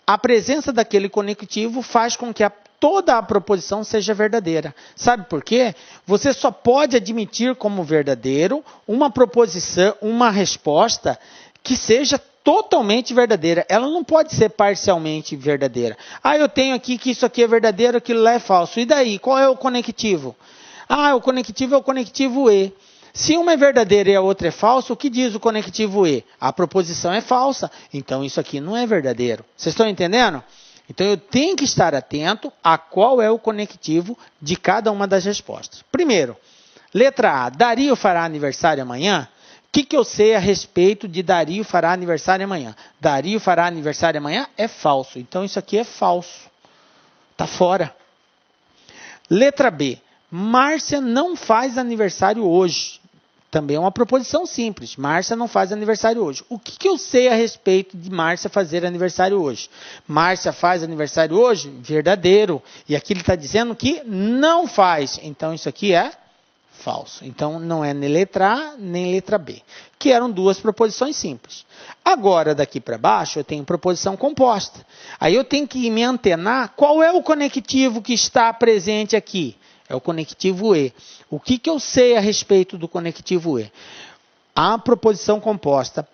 a presença daquele conectivo faz com que toda a proposição seja verdadeira. Sabe por quê? Você só pode admitir como verdadeiro uma proposição, uma resposta que seja totalmente verdadeira. Ela não pode ser parcialmente verdadeira. Eu tenho aqui que isso aqui é verdadeiro, aquilo lá é falso. E daí? Qual é o conectivo? O conectivo é o conectivo E. Se uma é verdadeira e a outra é falsa, o que diz o conectivo E? A proposição é falsa, então isso aqui não é verdadeiro. Vocês estão entendendo? Então eu tenho que estar atento a qual é o conectivo de cada uma das respostas. Primeiro, letra A, Dario fará aniversário amanhã? O que eu sei a respeito de Dario fará aniversário amanhã? Dario fará aniversário amanhã é falso, então isso aqui é falso. Está fora. Letra B, Márcia não faz aniversário hoje. Também é uma proposição simples. Márcia não faz aniversário hoje. O que eu sei a respeito de Márcia fazer aniversário hoje? Márcia faz aniversário hoje? Verdadeiro. E aqui ele está dizendo que não faz. Então, isso aqui é falso. Então, não é nem letra A, nem letra B. Que eram duas proposições simples. Agora, daqui para baixo, eu tenho proposição composta. Aí eu tenho que me antenar qual é o conectivo que está presente aqui. É o conectivo E. O que eu sei a respeito do conectivo E? A proposição composta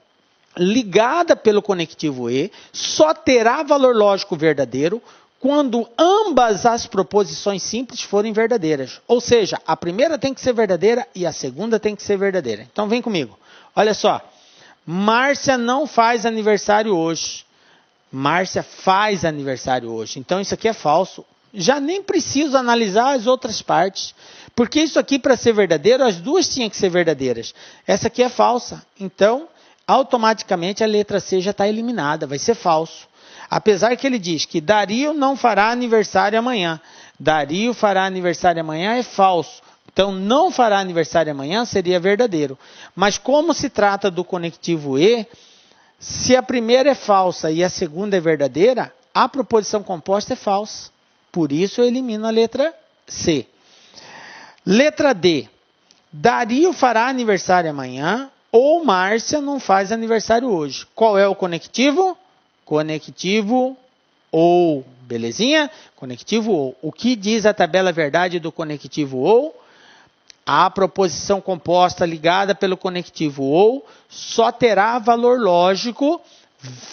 ligada pelo conectivo E só terá valor lógico verdadeiro quando ambas as proposições simples forem verdadeiras. Ou seja, a primeira tem que ser verdadeira e a segunda tem que ser verdadeira. Então vem comigo. Olha só. Márcia não faz aniversário hoje. Márcia faz aniversário hoje. Então isso aqui é falso. Já nem preciso analisar as outras partes. Porque isso aqui, para ser verdadeiro, as duas tinham que ser verdadeiras. Essa aqui é falsa. Então, automaticamente a letra C já está eliminada. Vai ser falso. Apesar que ele diz que Dario não fará aniversário amanhã. Dario fará aniversário amanhã é falso. Então, não fará aniversário amanhã seria verdadeiro. Mas como se trata do conectivo E, se a primeira é falsa e a segunda é verdadeira, a proposição composta é falsa. Por isso, eu elimino a letra C. Letra D. Dario fará aniversário amanhã ou Márcia não faz aniversário hoje. Qual é o conectivo? Conectivo ou. Belezinha? Conectivo ou. O que diz a tabela verdade do conectivo ou? A proposição composta ligada pelo conectivo ou só terá valor lógico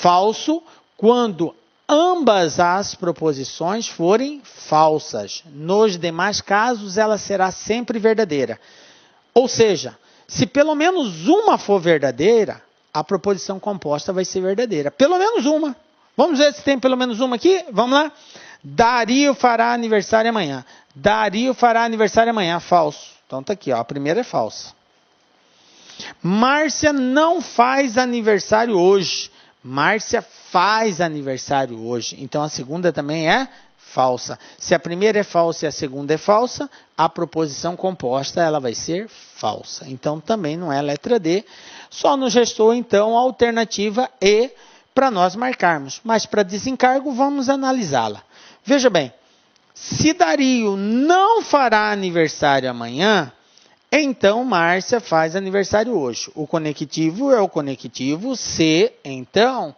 falso quando ambas as proposições forem falsas. Nos demais casos, ela será sempre verdadeira. Ou seja, se pelo menos uma for verdadeira, a proposição composta vai ser verdadeira. Pelo menos uma. Vamos ver se tem pelo menos uma aqui? Vamos lá? Dario fará aniversário amanhã. Dario fará aniversário amanhã. Falso. Então está aqui, ó. A primeira é falsa. Márcia não faz aniversário hoje. Márcia faz aniversário hoje. Então, a segunda também é falsa. Se a primeira é falsa e a segunda é falsa, a proposição composta ela vai ser falsa. Então, também não é a letra D. Só nos restou, então, a alternativa E para nós marcarmos. Mas, para desencargo, vamos analisá-la. Veja bem, se Dario não fará aniversário amanhã, então, Márcia faz aniversário hoje. O conectivo é o conectivo C. Então,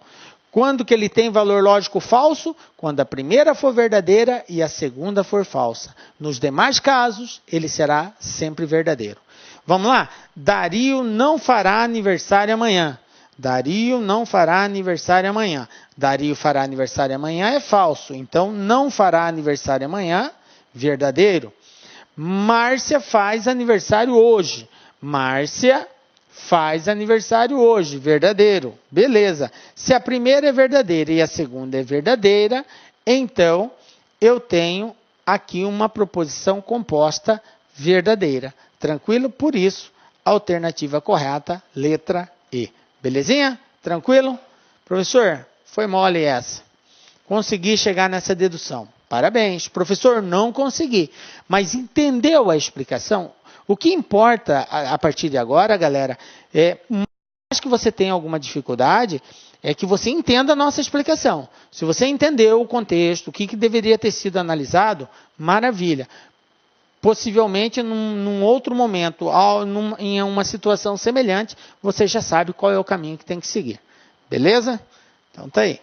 quando que ele tem valor lógico falso? Quando a primeira for verdadeira e a segunda for falsa. Nos demais casos, ele será sempre verdadeiro. Vamos lá? Dario não fará aniversário amanhã. Dario não fará aniversário amanhã. Dario fará aniversário amanhã é falso. Então, não fará aniversário amanhã, verdadeiro. Márcia faz aniversário hoje. Márcia faz aniversário hoje, verdadeiro. Beleza. Se a primeira é verdadeira e a segunda é verdadeira, então eu tenho aqui uma proposição composta verdadeira. Tranquilo? Por isso, alternativa correta, letra E. Belezinha? Tranquilo? Professor, foi mole essa. Consegui chegar nessa dedução. Parabéns. Professor, não consegui. Mas entendeu a explicação? O que importa a partir de agora, galera, acho que você tem alguma dificuldade, é que você entenda a nossa explicação. Se você entendeu o contexto, o que deveria ter sido analisado, maravilha. Possivelmente, num outro momento, em uma situação semelhante, você já sabe qual é o caminho que tem que seguir. Beleza? Então, tá aí.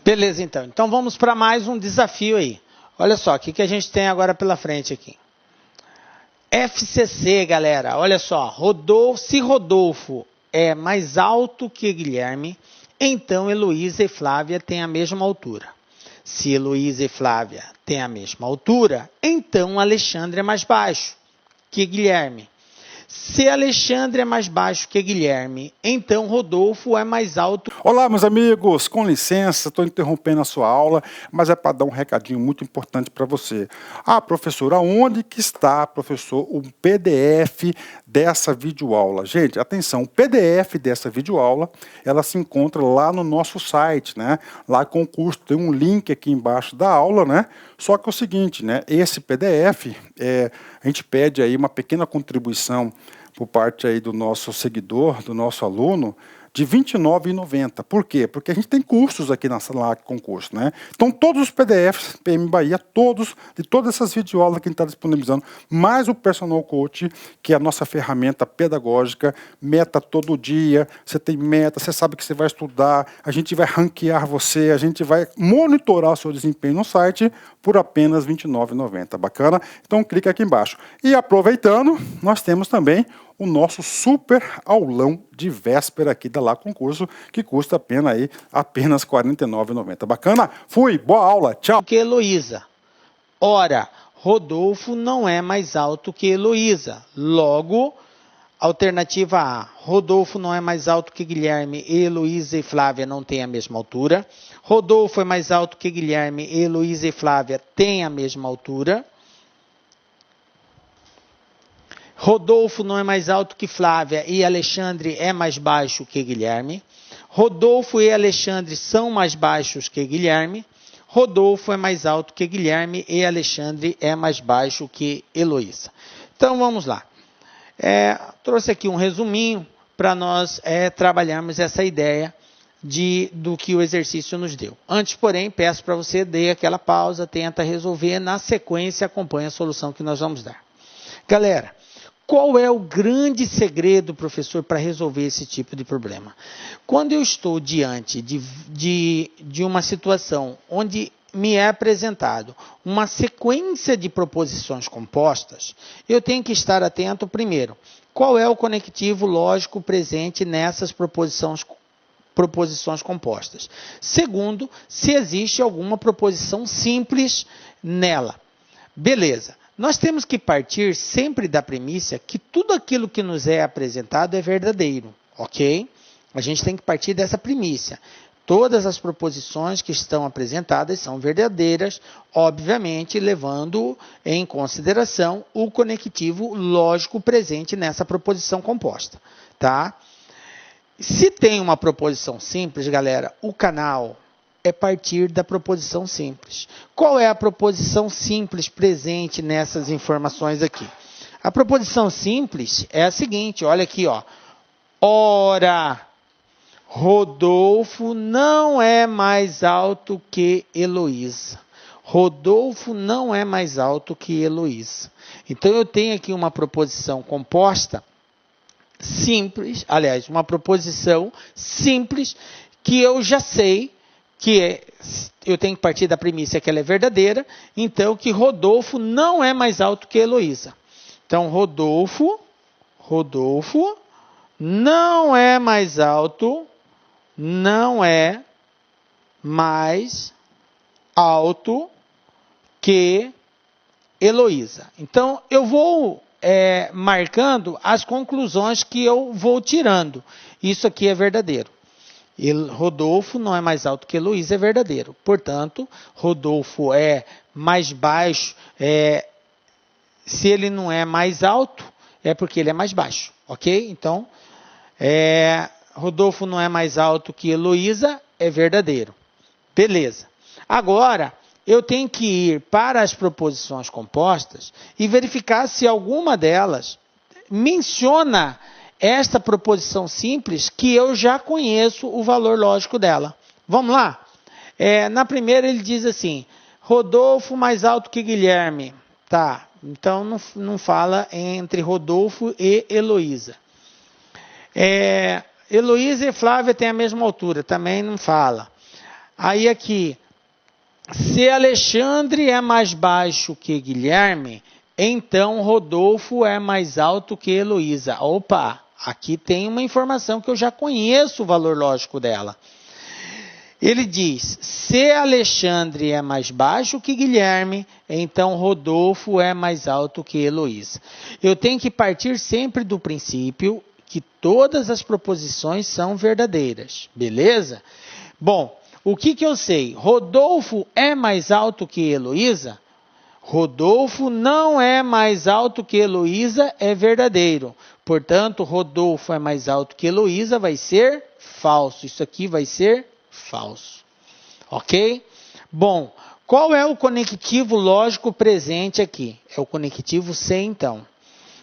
Beleza, então. Então, vamos para mais um desafio aí. Olha só, o que a gente tem agora pela frente aqui. FCC, galera. Olha só. Se Rodolfo é mais alto que Guilherme, então Heloísa e Flávia têm a mesma altura. Se Heloísa e Flávia têm a mesma altura, então Alexandre é mais baixo que Guilherme. Se Alexandre é mais baixo que Guilherme, então Rodolfo é mais alto. Olá, meus amigos, com licença, estou interrompendo a sua aula, mas é para dar um recadinho muito importante para você. Ah, professor, aonde que está, professor, o PDF dessa videoaula? Gente, atenção, o PDF dessa videoaula, ela se encontra lá no nosso site, né? Lá com o curso, tem um link aqui embaixo da aula, né? Só que é o seguinte, né? Esse PDF, a gente pede aí uma pequena contribuição por parte aí do nosso seguidor, do nosso aluno, de R$ 29,90. Por quê? Porque a gente tem cursos aqui na sala com curso, né? Então, todos os PDFs, PM Bahia, de todas essas videoaulas que a gente está disponibilizando, mais o Personal Coach, que é a nossa ferramenta pedagógica, meta todo dia, você tem meta, você sabe que você vai estudar, a gente vai ranquear você, a gente vai monitorar o seu desempenho no site por apenas R$ 29,90. Bacana? Então, clica aqui embaixo. E aproveitando, nós temos também o nosso super aulão de véspera aqui da Lá Concurso, que custa apenas R$ 49,90. Bacana? Fui, boa aula, tchau. Que Heloísa. Ora, Rodolfo não é mais alto que Heloísa. Logo, alternativa A, Rodolfo não é mais alto que Guilherme, Heloísa e Flávia não têm a mesma altura. Rodolfo é mais alto que Guilherme, Heloísa e Flávia têm a mesma altura. Rodolfo não é mais alto que Flávia e Alexandre é mais baixo que Guilherme. Rodolfo e Alexandre são mais baixos que Guilherme. Rodolfo é mais alto que Guilherme e Alexandre é mais baixo que Heloísa. Então vamos lá. Trouxe aqui um resuminho para nós trabalharmos essa ideia do que o exercício nos deu. Antes, porém, peço para você dê aquela pausa, tenta resolver, na sequência acompanhe a solução que nós vamos dar. Galera, qual é o grande segredo, professor, para resolver esse tipo de problema? Quando eu estou diante de uma situação onde me é apresentado uma sequência de proposições compostas, eu tenho que estar atento, primeiro, qual é o conectivo lógico presente nessas proposições compostas. Segundo, se existe alguma proposição simples nela. Beleza. Nós temos que partir sempre da premissa que tudo aquilo que nos é apresentado é verdadeiro, ok? A gente tem que partir dessa premissa. Todas as proposições que estão apresentadas são verdadeiras, obviamente levando em consideração o conectivo lógico presente nessa proposição composta, tá? Se tem uma proposição simples, galera, o canal é partir da proposição simples. Qual é a proposição simples presente nessas informações aqui? A proposição simples é a seguinte, olha aqui, ó. Ora, Rodolfo não é mais alto que Heloísa. Rodolfo não é mais alto que Heloísa. Então, eu tenho aqui uma proposição composta simples, aliás, uma proposição simples que eu já sei que eu tenho que partir da premissa que ela é verdadeira, então que Rodolfo não é mais alto que Heloísa. Então, Rodolfo não é mais alto, não é mais alto que Heloísa. Então, eu vou marcando as conclusões que eu vou tirando. Isso aqui é verdadeiro. Rodolfo não é mais alto que Heloísa, é verdadeiro. Portanto, Rodolfo é mais baixo. Se ele não é mais alto, é porque ele é mais baixo. Ok? Então, Rodolfo não é mais alto que Heloísa, é verdadeiro. Beleza. Agora, eu tenho que ir para as proposições compostas e verificar se alguma delas menciona esta proposição simples que eu já conheço o valor lógico dela. Vamos lá? Na primeira ele diz assim, Rodolfo mais alto que Guilherme. Tá, então não fala entre Rodolfo e Heloísa. Heloísa e Flávia têm a mesma altura, também não fala. Aí aqui, se Alexandre é mais baixo que Guilherme, então Rodolfo é mais alto que Heloísa. Opa, aqui tem uma informação que eu já conheço o valor lógico dela. Ele diz, se Alexandre é mais baixo que Guilherme, então Rodolfo é mais alto que Heloísa. Eu tenho que partir sempre do princípio que todas as proposições são verdadeiras, beleza? Bom, o que eu sei? Rodolfo é mais alto que Heloísa? Rodolfo não é mais alto que Heloísa, é verdadeiro. Portanto, Rodolfo é mais alto que Heloísa, vai ser falso. Isso aqui vai ser falso. Ok? Bom, qual é o conectivo lógico presente aqui? É o conectivo se então.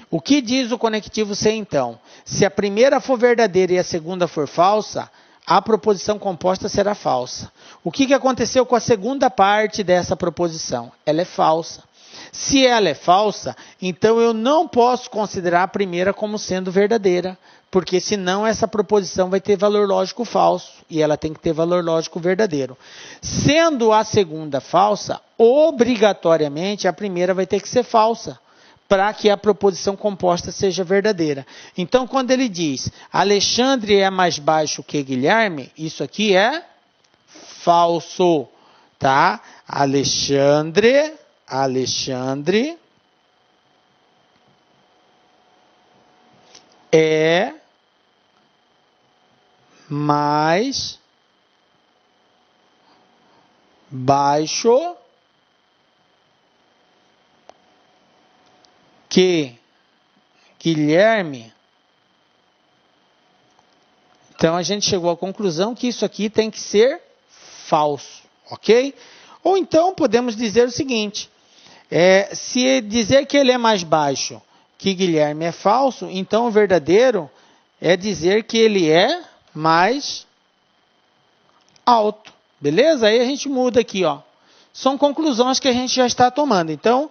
O que diz o conectivo se então? Se a primeira for verdadeira e a segunda for falsa, a proposição composta será falsa. O que aconteceu com a segunda parte dessa proposição? Ela é falsa. Se ela é falsa, então eu não posso considerar a primeira como sendo verdadeira, porque senão essa proposição vai ter valor lógico falso e ela tem que ter valor lógico verdadeiro. Sendo a segunda falsa, obrigatoriamente a primeira vai ter que ser falsa, para que a proposição composta seja verdadeira. Então, quando ele diz Alexandre é mais baixo que Guilherme, isso aqui é falso, tá? Alexandre é mais baixo que Guilherme. Então a gente chegou à conclusão que isso aqui tem que ser falso, ok? Ou então podemos dizer o seguinte, se dizer que ele é mais baixo que Guilherme é falso, então o verdadeiro é dizer que ele é mais alto, beleza? Aí a gente muda aqui, ó. São conclusões que a gente já está tomando. Então,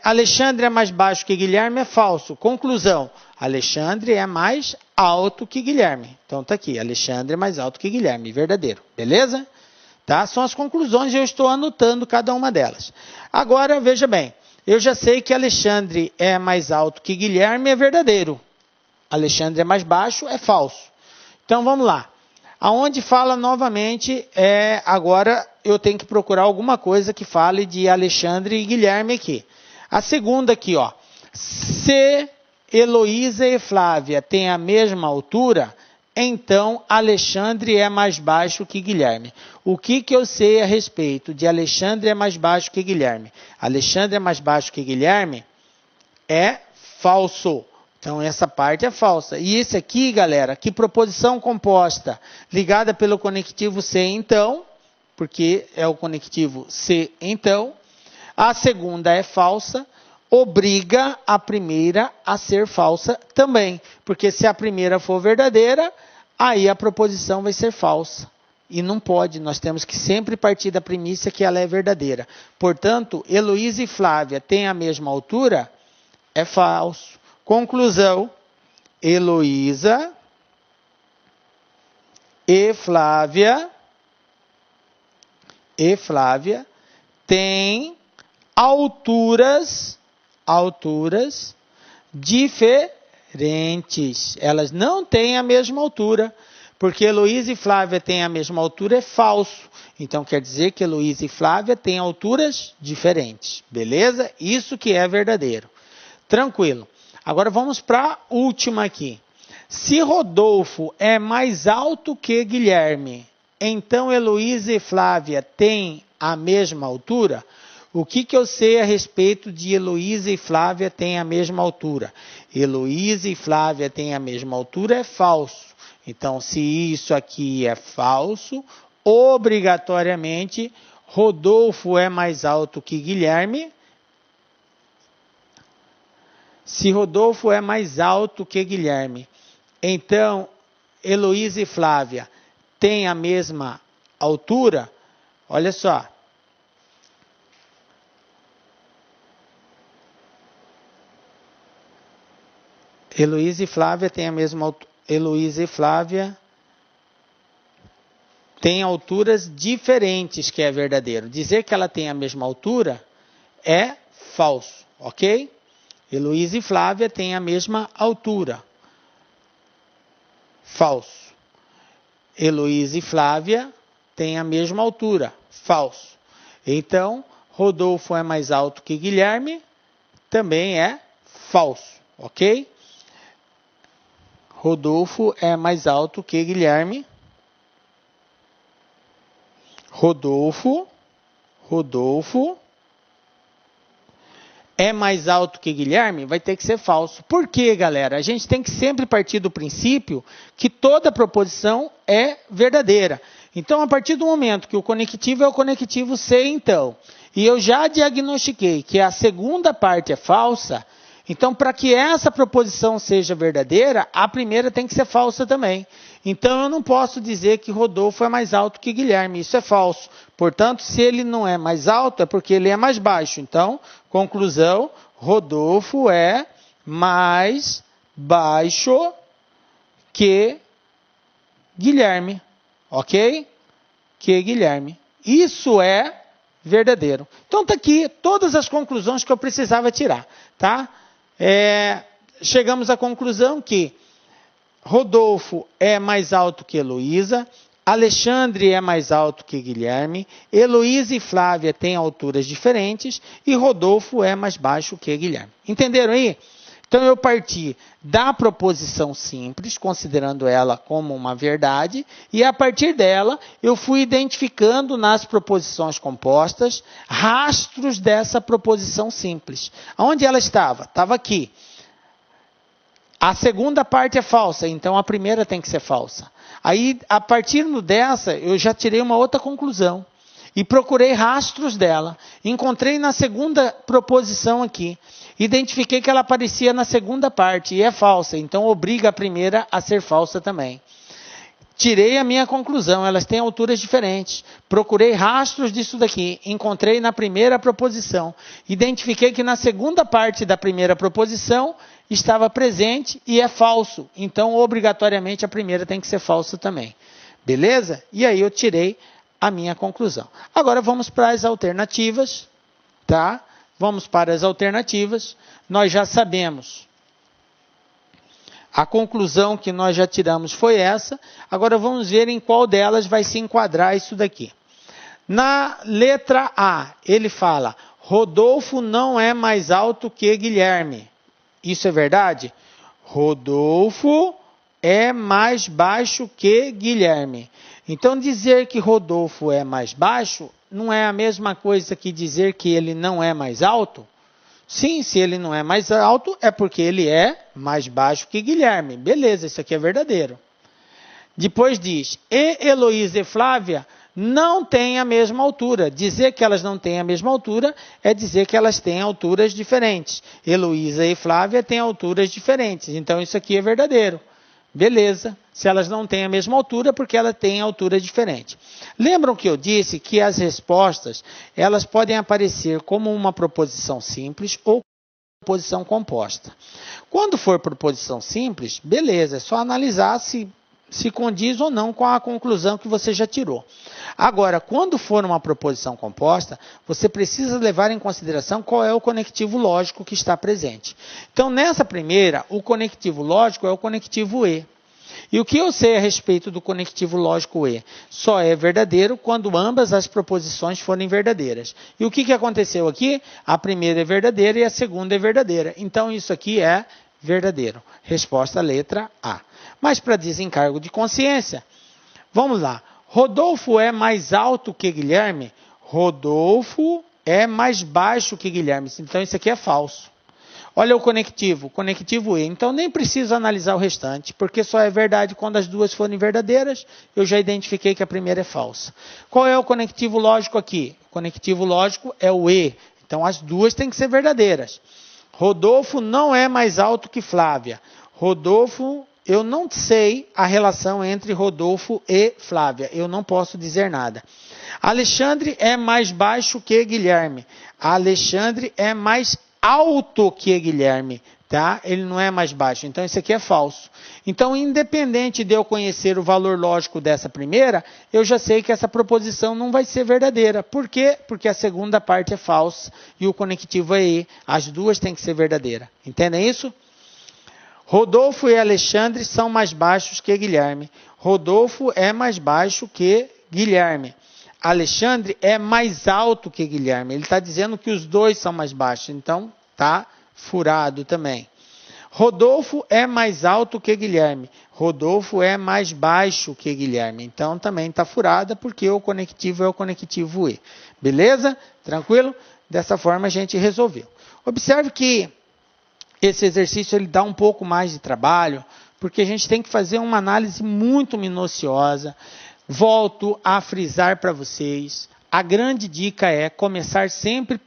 Alexandre é mais baixo que Guilherme é falso. Conclusão, Alexandre é mais alto que Guilherme. Então está aqui, Alexandre é mais alto que Guilherme, verdadeiro, beleza? Tá? São as conclusões e eu estou anotando cada uma delas. Agora, veja bem, eu já sei que Alexandre é mais alto que Guilherme, é verdadeiro. Alexandre é mais baixo, é falso. Então vamos lá. Aonde fala novamente, agora eu tenho que procurar alguma coisa que fale de Alexandre e Guilherme aqui. A segunda aqui, ó. Se Heloísa e Flávia têm a mesma altura, então Alexandre é mais baixo que Guilherme. O que eu sei a respeito de Alexandre é mais baixo que Guilherme? Alexandre é mais baixo que Guilherme é falso. Então, essa parte é falsa. E esse aqui, galera, que proposição composta ligada pelo conectivo se então, porque é o conectivo se então. A segunda é falsa, obriga a primeira a ser falsa também. Porque se a primeira for verdadeira, aí a proposição vai ser falsa. E não pode, nós temos que sempre partir da premissa que ela é verdadeira. Portanto, Heloísa e Flávia têm a mesma altura? É falso. Conclusão, Heloísa e Flávia têm alturas diferentes. diferentes. Elas não têm a mesma altura. Porque Heloísa e Flávia têm a mesma altura é falso. Então quer dizer que Heloísa e Flávia têm alturas diferentes. Beleza? Isso que é verdadeiro. Tranquilo. Agora vamos para a última aqui. Se Rodolfo é mais alto que Guilherme, então Heloísa e Flávia têm a mesma altura? O que eu sei a respeito de Heloísa e Flávia têm a mesma altura? Heloísa e Flávia têm a mesma altura é falso. Então, se isso aqui é falso, obrigatoriamente, Rodolfo é mais alto que Guilherme. Se Rodolfo é mais alto que Guilherme, então Heloísa e Flávia têm a mesma altura. Olha só. Heloísa e Flávia têm a mesma altura. Heloísa e Flávia têm alturas diferentes, que é verdadeiro. Dizer que ela tem a mesma altura é falso, ok? Heloísa e Flávia têm a mesma altura. Falso. Heloísa e Flávia têm a mesma altura. Falso. Então, Rodolfo é mais alto que Guilherme. Também é falso, ok? Rodolfo é mais alto que Guilherme. Rodolfo é mais alto que Guilherme? Vai ter que ser falso. Por quê, galera? A gente tem que sempre partir do princípio que toda proposição é verdadeira. Então, a partir do momento que o conectivo é o conectivo C, então, e eu já diagnostiquei que a segunda parte é falsa, então, para que essa proposição seja verdadeira, a primeira tem que ser falsa também. Então, eu não posso dizer que Rodolfo é mais alto que Guilherme. Isso é falso. Portanto, se ele não é mais alto, é porque ele é mais baixo. Então, conclusão, Rodolfo é mais baixo que Guilherme. Ok? Que Guilherme. Isso é verdadeiro. Então, está aqui todas as conclusões que eu precisava tirar. Tá? Chegamos à conclusão que Rodolfo é mais alto que Heloísa, Alexandre é mais alto que Guilherme, Heloísa e Flávia têm alturas diferentes e Rodolfo é mais baixo que Guilherme. Entenderam aí? Então eu parti da proposição simples, considerando ela como uma verdade, e a partir dela eu fui identificando nas proposições compostas rastros dessa proposição simples. Onde ela estava? Estava aqui. A segunda parte é falsa, então a primeira tem que ser falsa. Aí, a partir dessa, eu já tirei uma outra conclusão. E procurei rastros dela. Encontrei na segunda proposição aqui. Identifiquei que ela aparecia na segunda parte e é falsa. Então, obriga a primeira a ser falsa também. Tirei a minha conclusão. Elas têm alturas diferentes. Procurei rastros disso daqui. Encontrei na primeira proposição. Identifiquei que na segunda parte da primeira proposição estava presente e é falso. Então, obrigatoriamente, a primeira tem que ser falsa também. Beleza? E aí eu tirei a minha conclusão. Agora vamos para as alternativas, tá? Vamos para as alternativas. Nós já sabemos. A conclusão que nós já tiramos foi essa. Agora vamos ver em qual delas vai se enquadrar isso daqui. Na letra A, ele fala: Rodolfo não é mais alto que Guilherme. Isso é verdade? Rodolfo é mais baixo que Guilherme. Então, dizer que Rodolfo é mais baixo não é a mesma coisa que dizer que ele não é mais alto? Sim, se ele não é mais alto, é porque ele é mais baixo que Guilherme. Beleza, isso aqui é verdadeiro. Depois diz, e Heloísa e Flávia não têm a mesma altura. Dizer que elas não têm a mesma altura é dizer que elas têm alturas diferentes. Heloísa e Flávia têm alturas diferentes. Então, isso aqui é verdadeiro. Beleza, se elas não têm a mesma altura, porque elas têm altura diferente. Lembram que eu disse que as respostas, elas podem aparecer como uma proposição simples ou proposição composta. Quando for proposição simples, beleza, é só analisar se se condiz ou não com a conclusão que você já tirou. Agora, quando for uma proposição composta, você precisa levar em consideração qual é o conectivo lógico que está presente. Então, nessa primeira, o conectivo lógico é o conectivo E. E o que eu sei a respeito do conectivo lógico E? Só é verdadeiro quando ambas as proposições forem verdadeiras. E o que aconteceu aqui? A primeira é verdadeira e a segunda é verdadeira. Então, isso aqui é verdadeiro. Resposta letra A. Mas para desencargo de consciência, vamos lá. Rodolfo é mais alto que Guilherme? Rodolfo é mais baixo que Guilherme. Então, isso aqui é falso. Olha o conectivo E. Então, nem preciso analisar o restante, porque só é verdade quando as duas forem verdadeiras. Eu já identifiquei que a primeira é falsa. Qual é o conectivo lógico aqui? O conectivo lógico é o E. Então, as duas têm que ser verdadeiras. Rodolfo não é mais alto que Flávia. Rodolfo, eu não sei a relação entre Rodolfo e Flávia. Eu não posso dizer nada. Alexandre é mais baixo que Guilherme. Alexandre é mais alto que Guilherme, tá? Ele não é mais baixo. Então, isso aqui é falso. Então, independente de eu conhecer o valor lógico dessa primeira, eu já sei que essa proposição não vai ser verdadeira. Por quê? Porque a segunda parte é falsa e o conectivo é E. As duas têm que ser verdadeiras. Entendem isso? Rodolfo e Alexandre são mais baixos que Guilherme. Rodolfo é mais baixo que Guilherme. Alexandre é mais alto que Guilherme. Ele está dizendo que os dois são mais baixos. Então, está furado também. Rodolfo é mais alto que Guilherme. Rodolfo é mais baixo que Guilherme. Então, também está furada porque o conectivo é o conectivo E. Beleza? Tranquilo? Dessa forma, a gente resolveu. Observe que esse exercício ele dá um pouco mais de trabalho, porque a gente tem que fazer uma análise muito minuciosa. Volto a frisar para vocês, a grande dica é começar sempre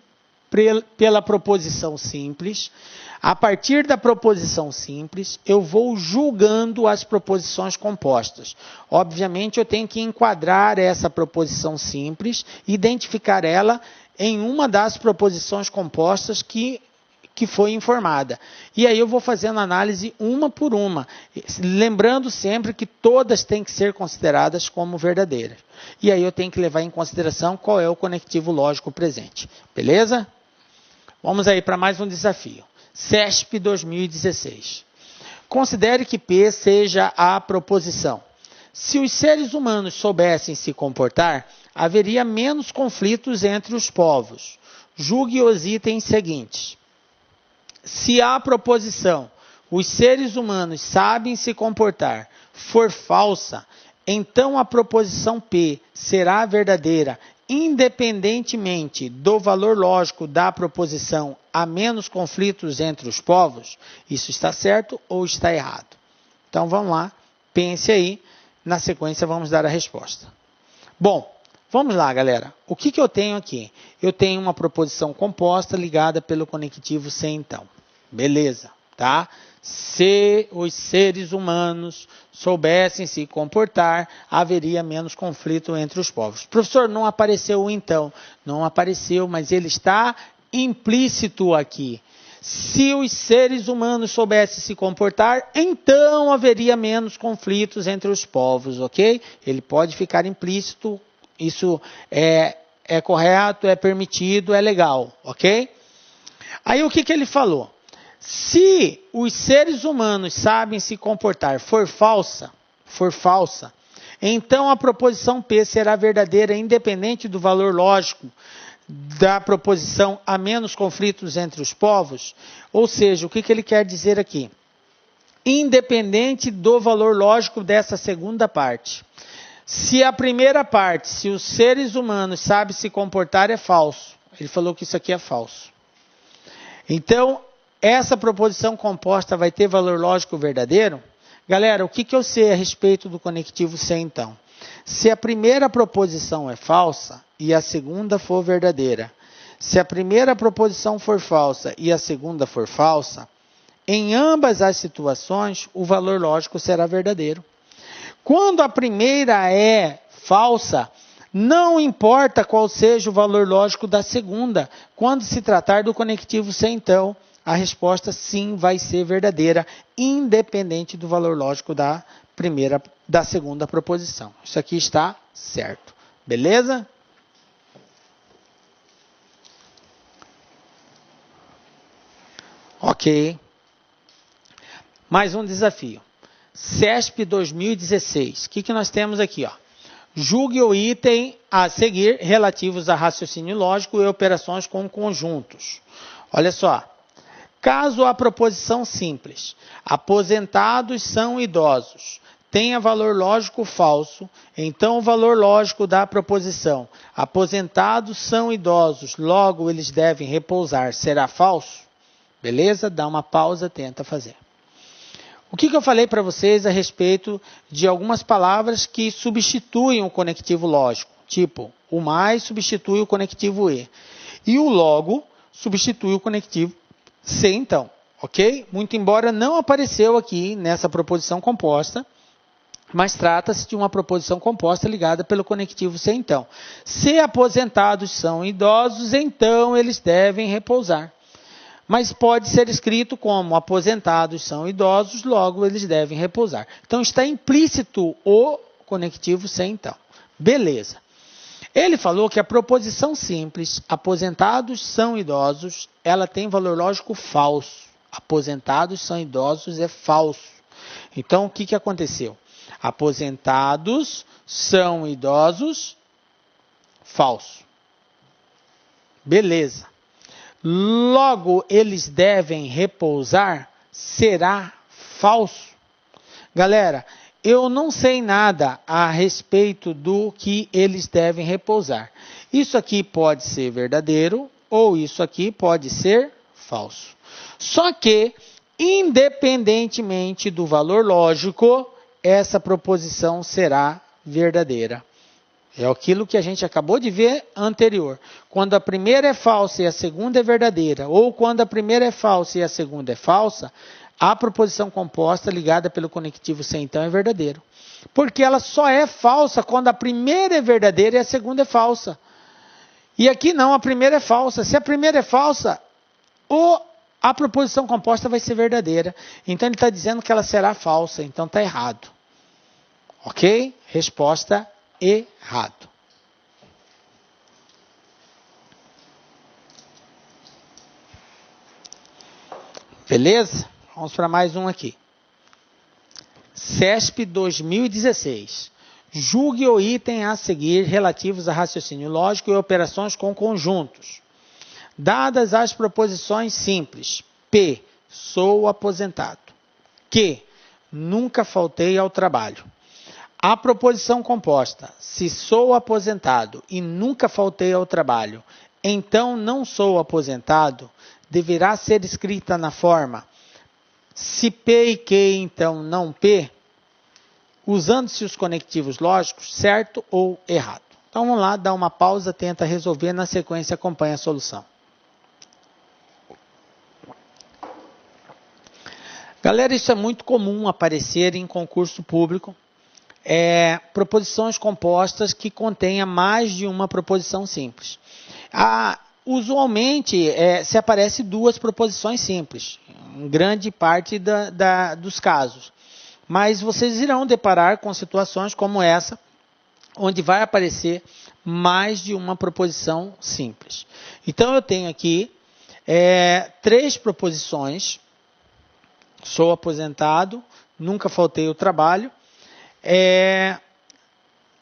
pela proposição simples. A partir da proposição simples, eu vou julgando as proposições compostas. Obviamente, eu tenho que enquadrar essa proposição simples, identificar ela em uma das proposições compostas que foi informada. E aí eu vou fazendo análise uma por uma, lembrando sempre que todas têm que ser consideradas como verdadeiras. E aí eu tenho que levar em consideração qual é o conectivo lógico presente. Beleza? Vamos aí para mais um desafio. CESP 2016. Considere que P seja a proposição. Se os seres humanos soubessem se comportar, haveria menos conflitos entre os povos. Julgue os itens seguintes. Se a proposição, os seres humanos sabem se comportar, for falsa, então a proposição P será verdadeira, independentemente do valor lógico da proposição há menos conflitos entre os povos. Isso está certo ou está errado? Então vamos lá, pense aí, na sequência vamos dar a resposta. Bom, vamos lá, galera. O que eu tenho aqui? Eu tenho uma proposição composta ligada pelo conectivo C, então. Beleza, tá? Se os seres humanos soubessem se comportar, haveria menos conflito entre os povos. Professor, não apareceu o então. Não apareceu, mas ele está implícito aqui. Se os seres humanos soubessem se comportar, então haveria menos conflitos entre os povos, ok? Ele pode ficar implícito, isso é correto, é permitido, é legal, ok? Aí o que ele falou? Se os seres humanos sabem se comportar for falsa, então a proposição P será verdadeira independente do valor lógico da proposição há menos conflitos entre os povos. Ou seja, o que ele quer dizer aqui? Independente do valor lógico dessa segunda parte. Se a primeira parte, se os seres humanos sabem se comportar, é falso. Ele falou que isso aqui é falso. Então, essa proposição composta vai ter valor lógico verdadeiro? Galera, o que eu sei a respeito do conectivo C, então? Se a primeira proposição é falsa e a segunda for verdadeira, se a primeira proposição for falsa e a segunda for falsa, em ambas as situações, o valor lógico será verdadeiro. Quando a primeira é falsa, não importa qual seja o valor lógico da segunda. Quando se tratar do conectivo C, então, a resposta sim vai ser verdadeira, independente do valor lógico da da segunda proposição. Isso aqui está certo. Beleza? Ok. Mais um desafio. CESP 2016. O que nós temos aqui? Ó? Julgue o item a seguir relativos a raciocínio lógico e operações com conjuntos. Olha só. Caso a proposição simples, aposentados são idosos, tenha valor lógico falso, então o valor lógico da proposição, aposentados são idosos, logo eles devem repousar, será falso? Beleza? Dá uma pausa, tenta fazer. O que eu falei para vocês a respeito de algumas palavras que substituem o conectivo lógico? Tipo, o mais substitui o conectivo e. E o logo substitui o conectivo se, então. Ok? Muito embora não apareceu aqui nessa proposição composta, mas trata-se de uma proposição composta ligada pelo conectivo se, então. Se aposentados são idosos, então eles devem repousar. Mas pode ser escrito como aposentados são idosos, logo eles devem repousar. Então está implícito o conectivo se, então. Beleza. Ele falou que a proposição simples, aposentados são idosos, ela tem valor lógico falso. Aposentados são idosos é falso. Então o que aconteceu? Aposentados são idosos, falso. Beleza. Logo, eles devem repousar, será falso. Galera, eu não sei nada a respeito do que eles devem repousar. Isso aqui pode ser verdadeiro ou isso aqui pode ser falso. Só que, independentemente do valor lógico, essa proposição será verdadeira. É aquilo que a gente acabou de ver anterior. Quando a primeira é falsa e a segunda é verdadeira, ou quando a primeira é falsa e a segunda é falsa, a proposição composta ligada pelo conectivo se, então, é verdadeiro. Porque ela só é falsa quando a primeira é verdadeira e a segunda é falsa. E aqui não, a primeira é falsa. Se a primeira é falsa, a proposição composta vai ser verdadeira. Então ele está dizendo que ela será falsa, então está errado. Ok? Resposta errado. Beleza? Vamos para mais um aqui. CESP 2016. Julgue o item a seguir relativos a raciocínio lógico e operações com conjuntos. Dadas as proposições simples. P. Sou aposentado. Q. Nunca faltei ao trabalho. A proposição composta, se sou aposentado e nunca faltei ao trabalho, então não sou aposentado, deverá ser escrita na forma se P e Q, então não P, usando-se os conectivos lógicos, certo ou errado. Então vamos lá, dá uma pausa, tenta resolver, na sequência acompanha a solução. Galera, isso é muito comum aparecer em concurso público. Proposições compostas que contenha mais de uma proposição simples. Usualmente, se aparece duas proposições simples, em grande parte dos casos. Mas vocês irão deparar com situações como essa, onde vai aparecer mais de uma proposição simples. Então, eu tenho aqui 3 proposições. Sou aposentado, nunca faltei ao trabalho.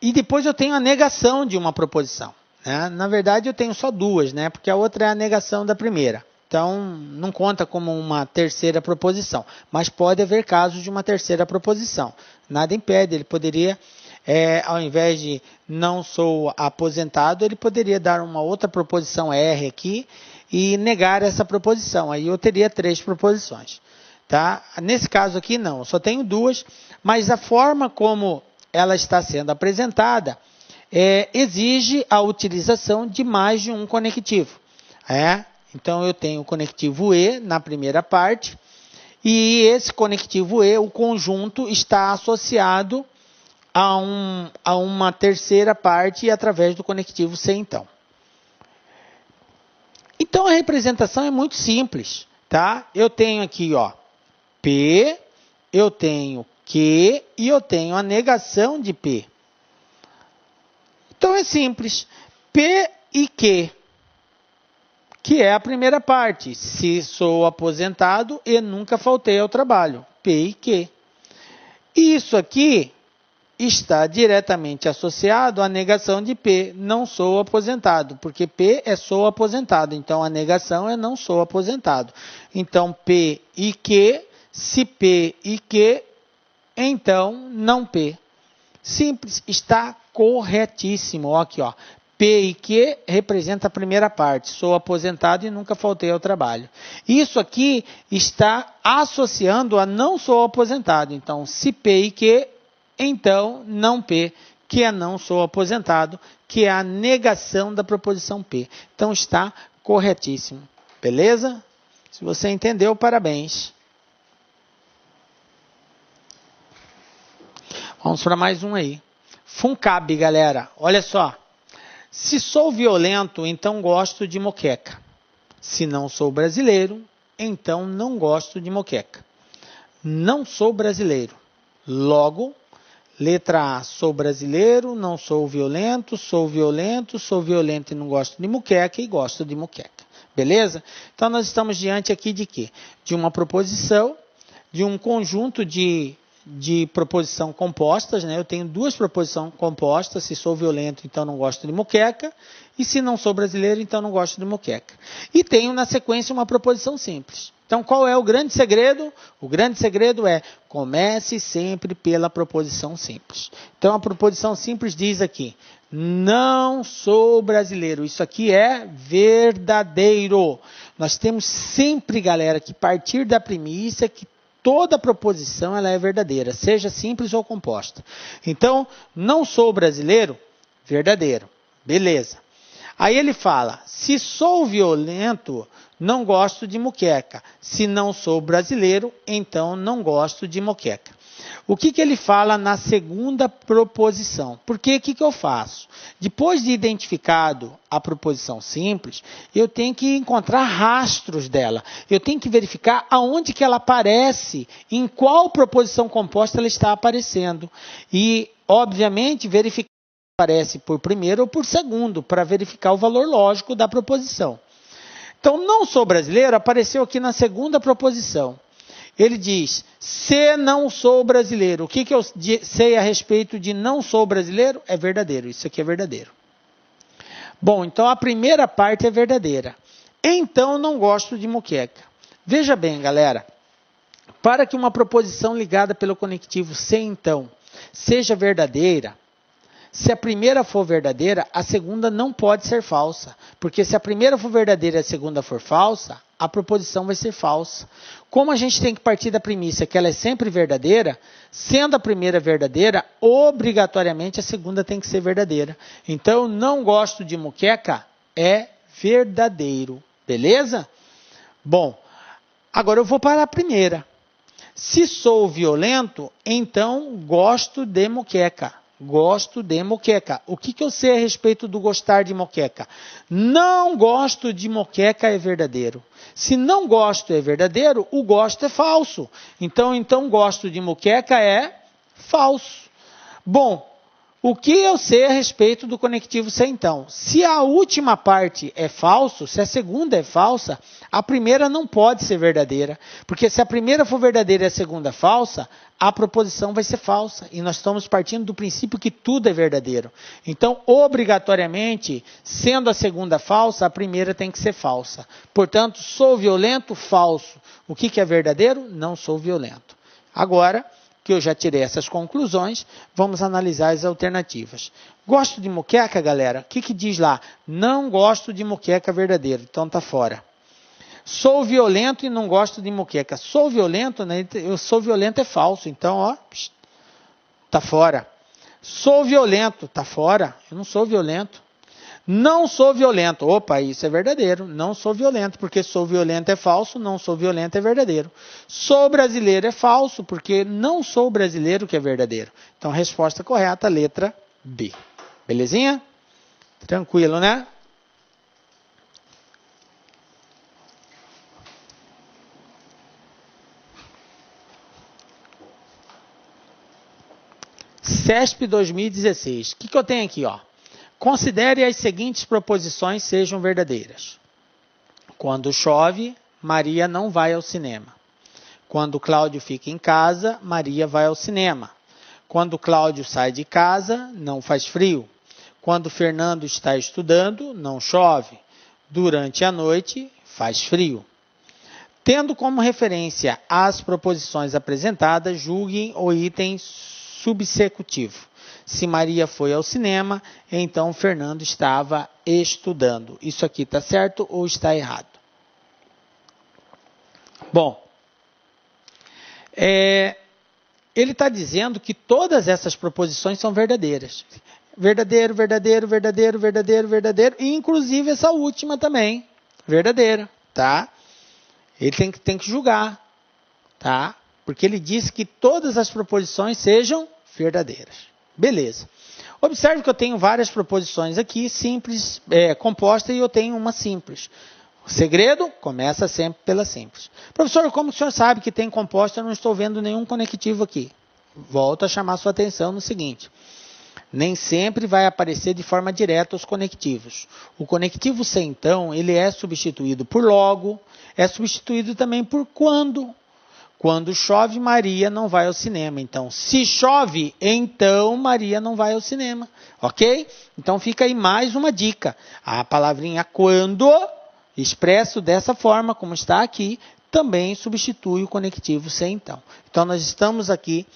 E depois eu tenho a negação de uma proposição. Né? Na verdade, eu tenho só 2, né? Porque a outra é a negação da primeira. Então, não conta como uma terceira proposição. Mas pode haver casos de uma terceira proposição. Nada impede, ele poderia, ao invés de não sou aposentado, ele poderia dar uma outra proposição R aqui e negar essa proposição. Aí eu teria 3 proposições. Tá? Nesse caso aqui não, eu só tenho 2, mas a forma como ela está sendo apresentada exige a utilização de mais de um conectivo. Então eu tenho o conectivo E na primeira parte, e esse conectivo E, o conjunto, está associado a uma terceira parte através do conectivo se, então. Então a representação é muito simples. Tá? Eu tenho aqui, ó, P, eu tenho que e eu tenho a negação de P. Então é simples. P e Q, que é a primeira parte. Se sou aposentado e nunca faltei ao trabalho. P e Q. Isso aqui está diretamente associado à negação de P, não sou aposentado, porque P é sou aposentado, então a negação é não sou aposentado. Então P e Q, se P e Q, então não P. Simples, está corretíssimo. Ó, aqui, ó. P e Q representa a primeira parte, sou aposentado e nunca faltei ao trabalho. Isso aqui está associando a não sou aposentado, então se P e Q, então não P, que é não sou aposentado, que é a negação da proposição P. Então está corretíssimo. Beleza? Se você entendeu, parabéns. Vamos para mais um aí. FUNCAB, galera. Olha só. Se sou violento, então gosto de moqueca. Se não sou brasileiro, então não gosto de moqueca. Não sou brasileiro. Logo, letra A, sou brasileiro, não sou violento, sou violento e não gosto de moqueca e gosto de moqueca. Beleza? Então, nós estamos diante aqui de quê? De uma proposição, de um conjunto de proposição compostas, né? Eu tenho duas proposições compostas, se sou violento, então não gosto de moqueca, e se não sou brasileiro, então não gosto de moqueca. E tenho na sequência uma proposição simples. Então qual é o grande segredo? O grande segredo é comece sempre pela proposição simples. Então a proposição simples diz aqui, não sou brasileiro. Isso aqui é verdadeiro. Nós temos sempre, galera, que partir da premissa que toda proposição ela é verdadeira, seja simples ou composta. Então, não sou brasileiro, verdadeiro. Beleza. Aí ele fala, se sou violento, não gosto de moqueca. Se não sou brasileiro, então não gosto de moqueca. O que ele fala na segunda proposição? Porque o que eu faço? Depois de identificado a proposição simples, eu tenho que encontrar rastros dela. Eu tenho que verificar aonde que ela aparece, em qual proposição composta ela está aparecendo. E, obviamente, verificar se aparece por primeiro ou por segundo, para verificar o valor lógico da proposição. Então, não sou brasileiro apareceu aqui na segunda proposição. Ele diz, se não sou brasileiro. O que eu sei a respeito de não sou brasileiro? É verdadeiro. Isso aqui é verdadeiro. Bom, então a primeira parte é verdadeira. Então não gosto de moqueca. Veja bem, galera. Para que uma proposição ligada pelo conectivo se então seja verdadeira, se a primeira for verdadeira, a segunda não pode ser falsa. Porque se a primeira for verdadeira e a segunda for falsa, a proposição vai ser falsa. Como a gente tem que partir da premissa que ela é sempre verdadeira, sendo a primeira verdadeira, obrigatoriamente a segunda tem que ser verdadeira. Então, não gosto de moqueca é verdadeiro. Beleza? Bom, agora eu vou para a primeira. Se sou violento, então gosto de moqueca. Gosto de moqueca. O que eu sei a respeito do gostar de moqueca? Não gosto de moqueca é verdadeiro. Se não gosto é verdadeiro, o gosto é falso. Então gosto de moqueca é falso. Bom, o que eu sei a respeito do conectivo se então? Se a última parte é falso, se a segunda é falsa, a primeira não pode ser verdadeira. Porque se a primeira for verdadeira e a segunda falsa, a proposição vai ser falsa. E nós estamos partindo do princípio que tudo é verdadeiro. Então, obrigatoriamente, sendo a segunda falsa, a primeira tem que ser falsa. Portanto, sou violento, falso. O que é verdadeiro? Não sou violento. Agora, que eu já tirei essas conclusões, vamos analisar as alternativas. Gosto de moqueca, galera? O que diz lá? Não gosto de moqueca verdadeiro. Então, está fora. Sou violento e não gosto de moqueca. Sou violento, né? Eu sou violento é falso. Então, ó, tá fora. Sou violento, tá fora. Eu não sou violento. Não sou violento. Opa, isso é verdadeiro. Não sou violento, porque sou violento é falso. Não sou violento é verdadeiro. Sou brasileiro é falso, porque não sou brasileiro que é verdadeiro. Então, resposta correta, letra B. Belezinha? Tranquilo, né? CESP 2016. O que eu tenho aqui? Ó? Considere as seguintes proposições sejam verdadeiras. Quando chove, Maria não vai ao cinema. Quando Cláudio fica em casa, Maria vai ao cinema. Quando Cláudio sai de casa, não faz frio. Quando Fernando está estudando, não chove. Durante a noite, faz frio. Tendo como referência as proposições apresentadas, julguem o item subsecutivo. Se Maria foi ao cinema, então Fernando estava estudando. Isso aqui está certo ou está errado? Bom, ele está dizendo que todas essas proposições são verdadeiras. Verdadeiro, verdadeiro, verdadeiro, verdadeiro, verdadeiro, e inclusive essa última também, verdadeira, tá? Ele tem que julgar, tá? Porque ele disse que todas as proposições sejam verdadeiras. Beleza. Observe que eu tenho várias proposições aqui, simples, composta, e eu tenho uma simples. O segredo começa sempre pela simples. Professor, como o senhor sabe que tem composta, eu não estou vendo nenhum conectivo aqui. Volto a chamar sua atenção no seguinte. Nem sempre vai aparecer de forma direta os conectivos. O conectivo se, então, ele é substituído por logo, é substituído também por quando. Quando chove, Maria não vai ao cinema. Então, se chove, então Maria não vai ao cinema. Ok? Então, fica aí mais uma dica. A palavrinha quando, expresso dessa forma, como está aqui, também substitui o conectivo se, então. Então, nós estamos aqui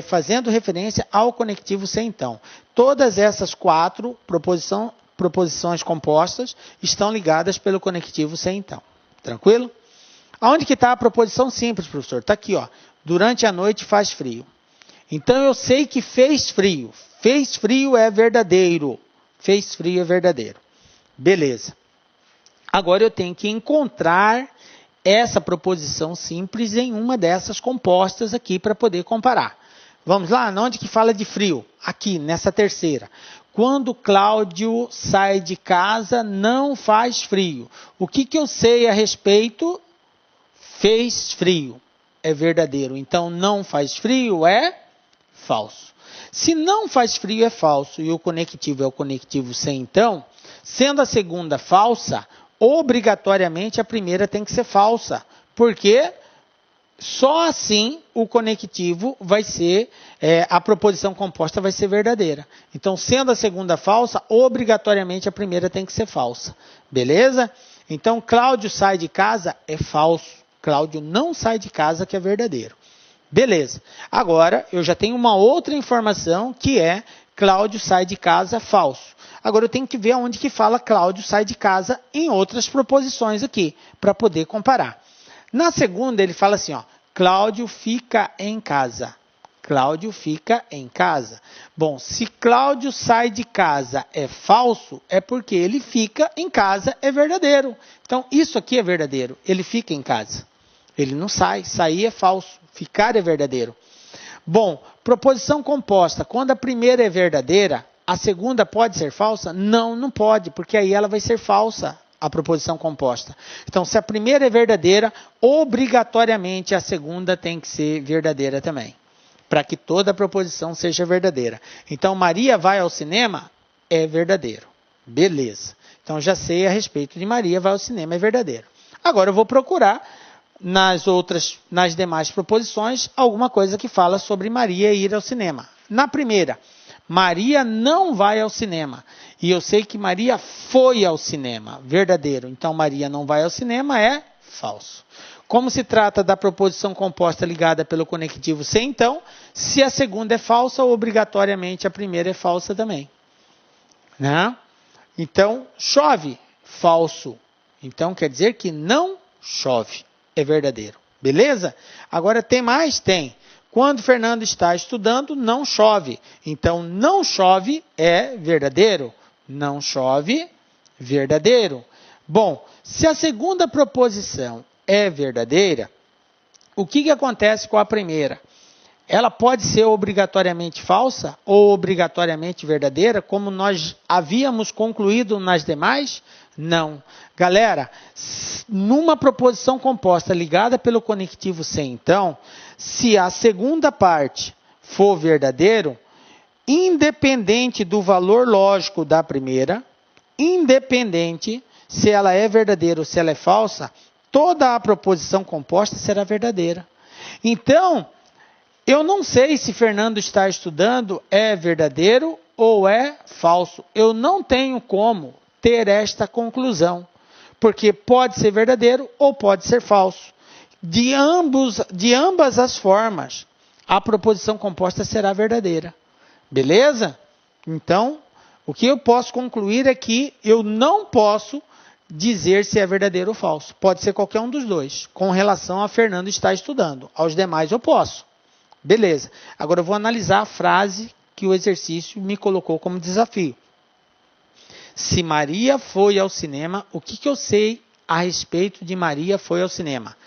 fazendo referência ao conectivo se, então. Todas essas 4 proposições compostas estão ligadas pelo conectivo se, então. Tranquilo? Aonde que está a proposição simples, professor? Está aqui, ó. Durante a noite faz frio. Então, eu sei que fez frio. Fez frio é verdadeiro. Fez frio é verdadeiro. Beleza. Agora, eu tenho que encontrar essa proposição simples em uma dessas compostas aqui para poder comparar. Vamos lá? Onde que fala de frio? Aqui, nessa terceira. Quando Cláudio sai de casa, não faz frio. O que eu sei a respeito? Fez frio. É verdadeiro. Então, não faz frio é falso. Se não faz frio é falso e o conectivo é o conectivo se, então, sendo a segunda falsa, obrigatoriamente a primeira tem que ser falsa. Porque só assim o conectivo vai ser, a proposição composta vai ser verdadeira. Então, sendo a segunda falsa, obrigatoriamente a primeira tem que ser falsa. Beleza? Então, Cláudio sai de casa é falso. Cláudio não sai de casa, que é verdadeiro. Beleza. Agora, eu já tenho uma outra informação que é Cláudio sai de casa falso. Agora, eu tenho que ver onde que fala Cláudio sai de casa em outras proposições aqui, para poder comparar. Na segunda, ele fala assim, ó, Cláudio fica em casa. Cláudio fica em casa. Bom, se Cláudio sai de casa é falso, é porque ele fica em casa é verdadeiro. Então, isso aqui é verdadeiro. Ele fica em casa. Ele não sai. Sair é falso. Ficar é verdadeiro. Bom, proposição composta. Quando a primeira é verdadeira, a segunda pode ser falsa? Não, não pode, porque aí ela vai ser falsa, a proposição composta. Então, se a primeira é verdadeira, obrigatoriamente a segunda tem que ser verdadeira também, para que toda a proposição seja verdadeira. Então, Maria vai ao cinema é verdadeiro. Beleza. Então, já sei a respeito de Maria vai ao cinema é verdadeiro. Agora, eu vou procurar nas demais proposições, alguma coisa que fala sobre Maria ir ao cinema. Na primeira, Maria não vai ao cinema. E eu sei que Maria foi ao cinema. Verdadeiro. Então, Maria não vai ao cinema é falso. Como se trata da proposição composta ligada pelo conectivo se, então, se a segunda é falsa, obrigatoriamente a primeira é falsa também. Né? Então, chove. Falso. Então, quer dizer que não chove. É verdadeiro. Beleza? Agora, tem mais? Tem. Quando Fernando está estudando, não chove. Então, não chove é verdadeiro. Não chove, verdadeiro. Bom, se a segunda proposição é verdadeira, o que acontece com a primeira? Ela pode ser obrigatoriamente falsa ou obrigatoriamente verdadeira, como nós havíamos concluído nas demais? Não. Galera, numa proposição composta ligada pelo conectivo se, então, se a segunda parte for verdadeiro, independente do valor lógico da primeira, independente se ela é verdadeira ou se ela é falsa, toda a proposição composta será verdadeira. Então, eu não sei se Fernando está estudando é verdadeiro ou é falso. Eu não tenho como ter esta conclusão, porque pode ser verdadeiro ou pode ser falso. De ambas as formas, a proposição composta será verdadeira. Beleza? Então, o que eu posso concluir é que eu não posso dizer se é verdadeiro ou falso. Pode ser qualquer um dos dois, com relação a Fernando estar estudando. Aos demais eu posso. Beleza. Agora eu vou analisar a frase que o exercício me colocou como desafio. Se Maria foi ao cinema, o que eu sei a respeito de Maria foi ao cinema?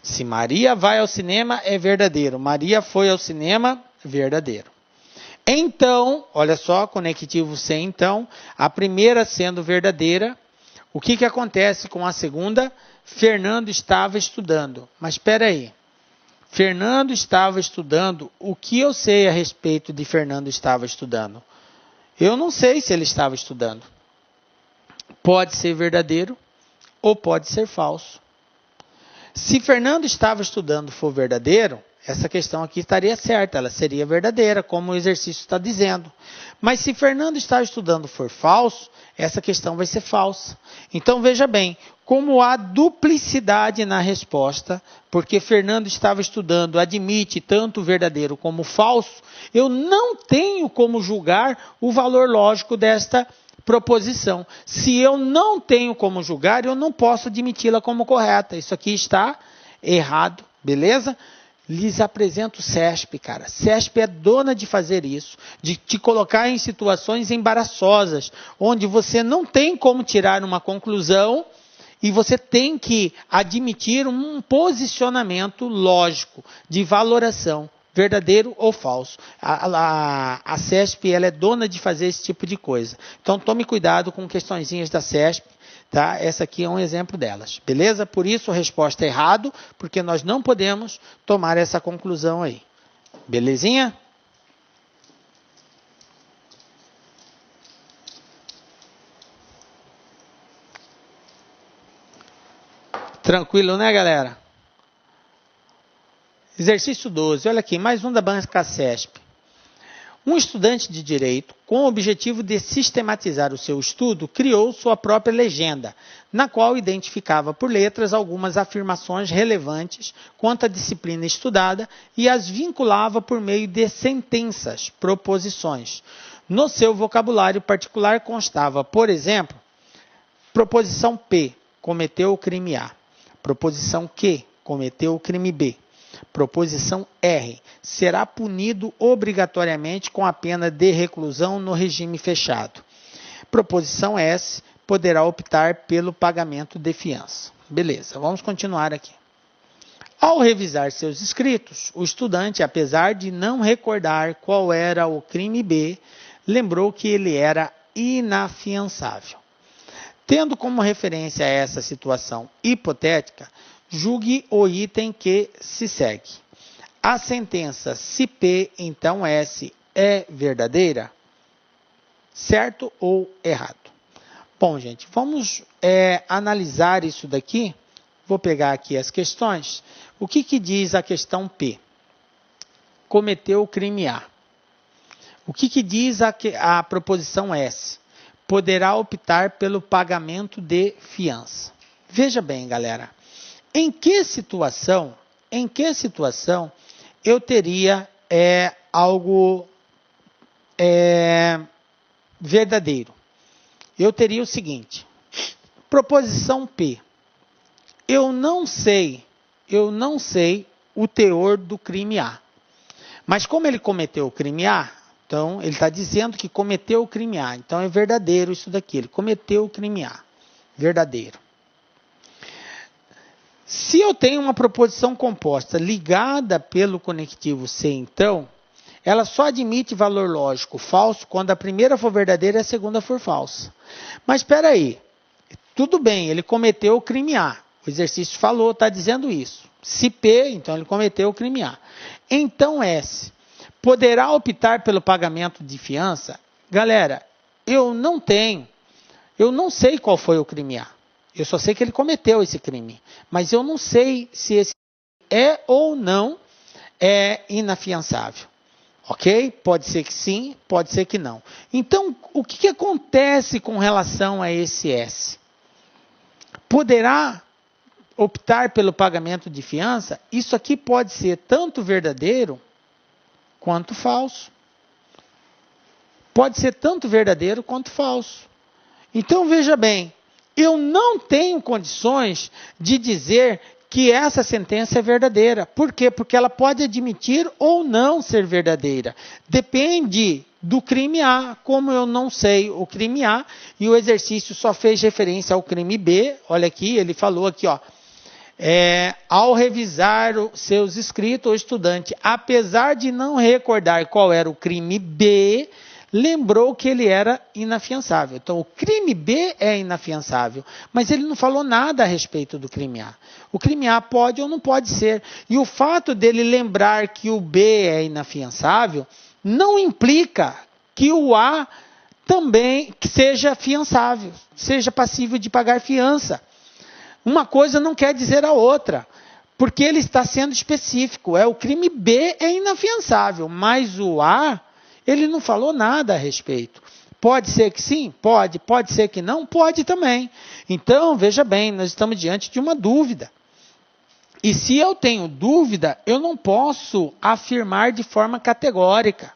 Se Maria vai ao cinema, é verdadeiro. Maria foi ao cinema, verdadeiro. Então, olha só, conectivo C, então, a primeira sendo verdadeira, o que acontece com a segunda? Fernando estava estudando. Mas espera aí. Fernando estava estudando. O que eu sei a respeito de Fernando estava estudando? Eu não sei se ele estava estudando. Pode ser verdadeiro ou pode ser falso. Se Fernando estava estudando for verdadeiro, essa questão aqui estaria certa, ela seria verdadeira, como o exercício está dizendo. Mas se Fernando está estudando for falso, essa questão vai ser falsa. Então veja bem, como há duplicidade na resposta, porque Fernando estava estudando, admite tanto verdadeiro como falso, eu não tenho como julgar o valor lógico desta proposição. Se eu não tenho como julgar, eu não posso admiti-la como correta. Isso aqui está errado, beleza? Lhes apresento o CESP, cara. CESP é dona de fazer isso, de te colocar em situações embaraçosas, onde você não tem como tirar uma conclusão e você tem que admitir um posicionamento lógico de valoração, verdadeiro ou falso. A CESP ela é dona de fazer esse tipo de coisa. Então tome cuidado com questõezinhas da CESP. Tá? Essa aqui é um exemplo delas, beleza? Por isso a resposta é errado, porque nós não podemos tomar essa conclusão aí. Belezinha? Tranquilo, né, galera? Exercício 12, olha aqui, mais um da banca CESP. Um estudante de direito, com o objetivo de sistematizar o seu estudo, criou sua própria legenda, na qual identificava por letras algumas afirmações relevantes quanto à disciplina estudada e as vinculava por meio de sentenças, proposições. No seu vocabulário particular constava, por exemplo, proposição P, cometeu o crime A. Proposição Q, cometeu o crime B. Proposição R. Será punido obrigatoriamente com a pena de reclusão no regime fechado. Proposição S. Poderá optar pelo pagamento de fiança. Beleza, vamos continuar aqui. Ao revisar seus escritos, o estudante, apesar de não recordar qual era o crime B, lembrou que ele era inafiançável. Tendo como referência essa situação hipotética, julgue o item que se segue. A sentença se P, então S, é verdadeira? Certo ou errado? Bom, gente, vamos analisar isso daqui. Vou pegar aqui as questões. O que diz a questão P? Cometeu o crime A. O que diz a proposição S? Poderá optar pelo pagamento de fiança. Veja bem, galera. Em que situação eu teria algo verdadeiro? Eu teria o seguinte, proposição P. Eu não sei o teor do crime A. Mas como ele cometeu o crime A, então ele está dizendo que cometeu o crime A. Então é verdadeiro isso daqui, ele cometeu o crime A. Verdadeiro. Se eu tenho uma proposição composta ligada pelo conectivo C, então, ela só admite valor lógico falso quando a primeira for verdadeira e a segunda for falsa. Mas espera aí, tudo bem, ele cometeu o crime A. O exercício falou, está dizendo isso. Se P, então ele cometeu o crime A. Então S, Poderá optar pelo pagamento de fiança? Galera, eu não sei qual foi o crime A. Eu só sei que ele cometeu esse crime. Mas eu não sei se esse é ou não inafiançável. Ok? Pode ser que sim, pode ser que não. Então, o que acontece com relação a esse S? Poderá optar pelo pagamento de fiança? Isso aqui pode ser tanto verdadeiro quanto falso. Pode ser tanto verdadeiro quanto falso. Então, veja bem, eu não tenho condições de dizer que essa sentença é verdadeira. Por quê? Porque ela pode admitir ou não ser verdadeira. Depende do crime A. Como eu não sei o crime A e o exercício só fez referência ao crime B, olha aqui, ele falou aqui, ó. Ao revisar seus escritos, o estudante, apesar de não recordar qual era o crime B, lembrou que ele era inafiançável. Então, o crime B é inafiançável, mas ele não falou nada a respeito do crime A. O crime A pode ou não pode ser. E o fato dele lembrar que o B é inafiançável não implica que o A também seja fiançável, seja passível de pagar fiança. Uma coisa não quer dizer a outra, porque ele está sendo específico. O crime B é inafiançável, mas o A, ele não falou nada a respeito. Pode ser que sim? Pode. Pode ser que não? Pode também. Então, veja bem, nós estamos diante de uma dúvida. E se eu tenho dúvida, eu não posso afirmar de forma categórica.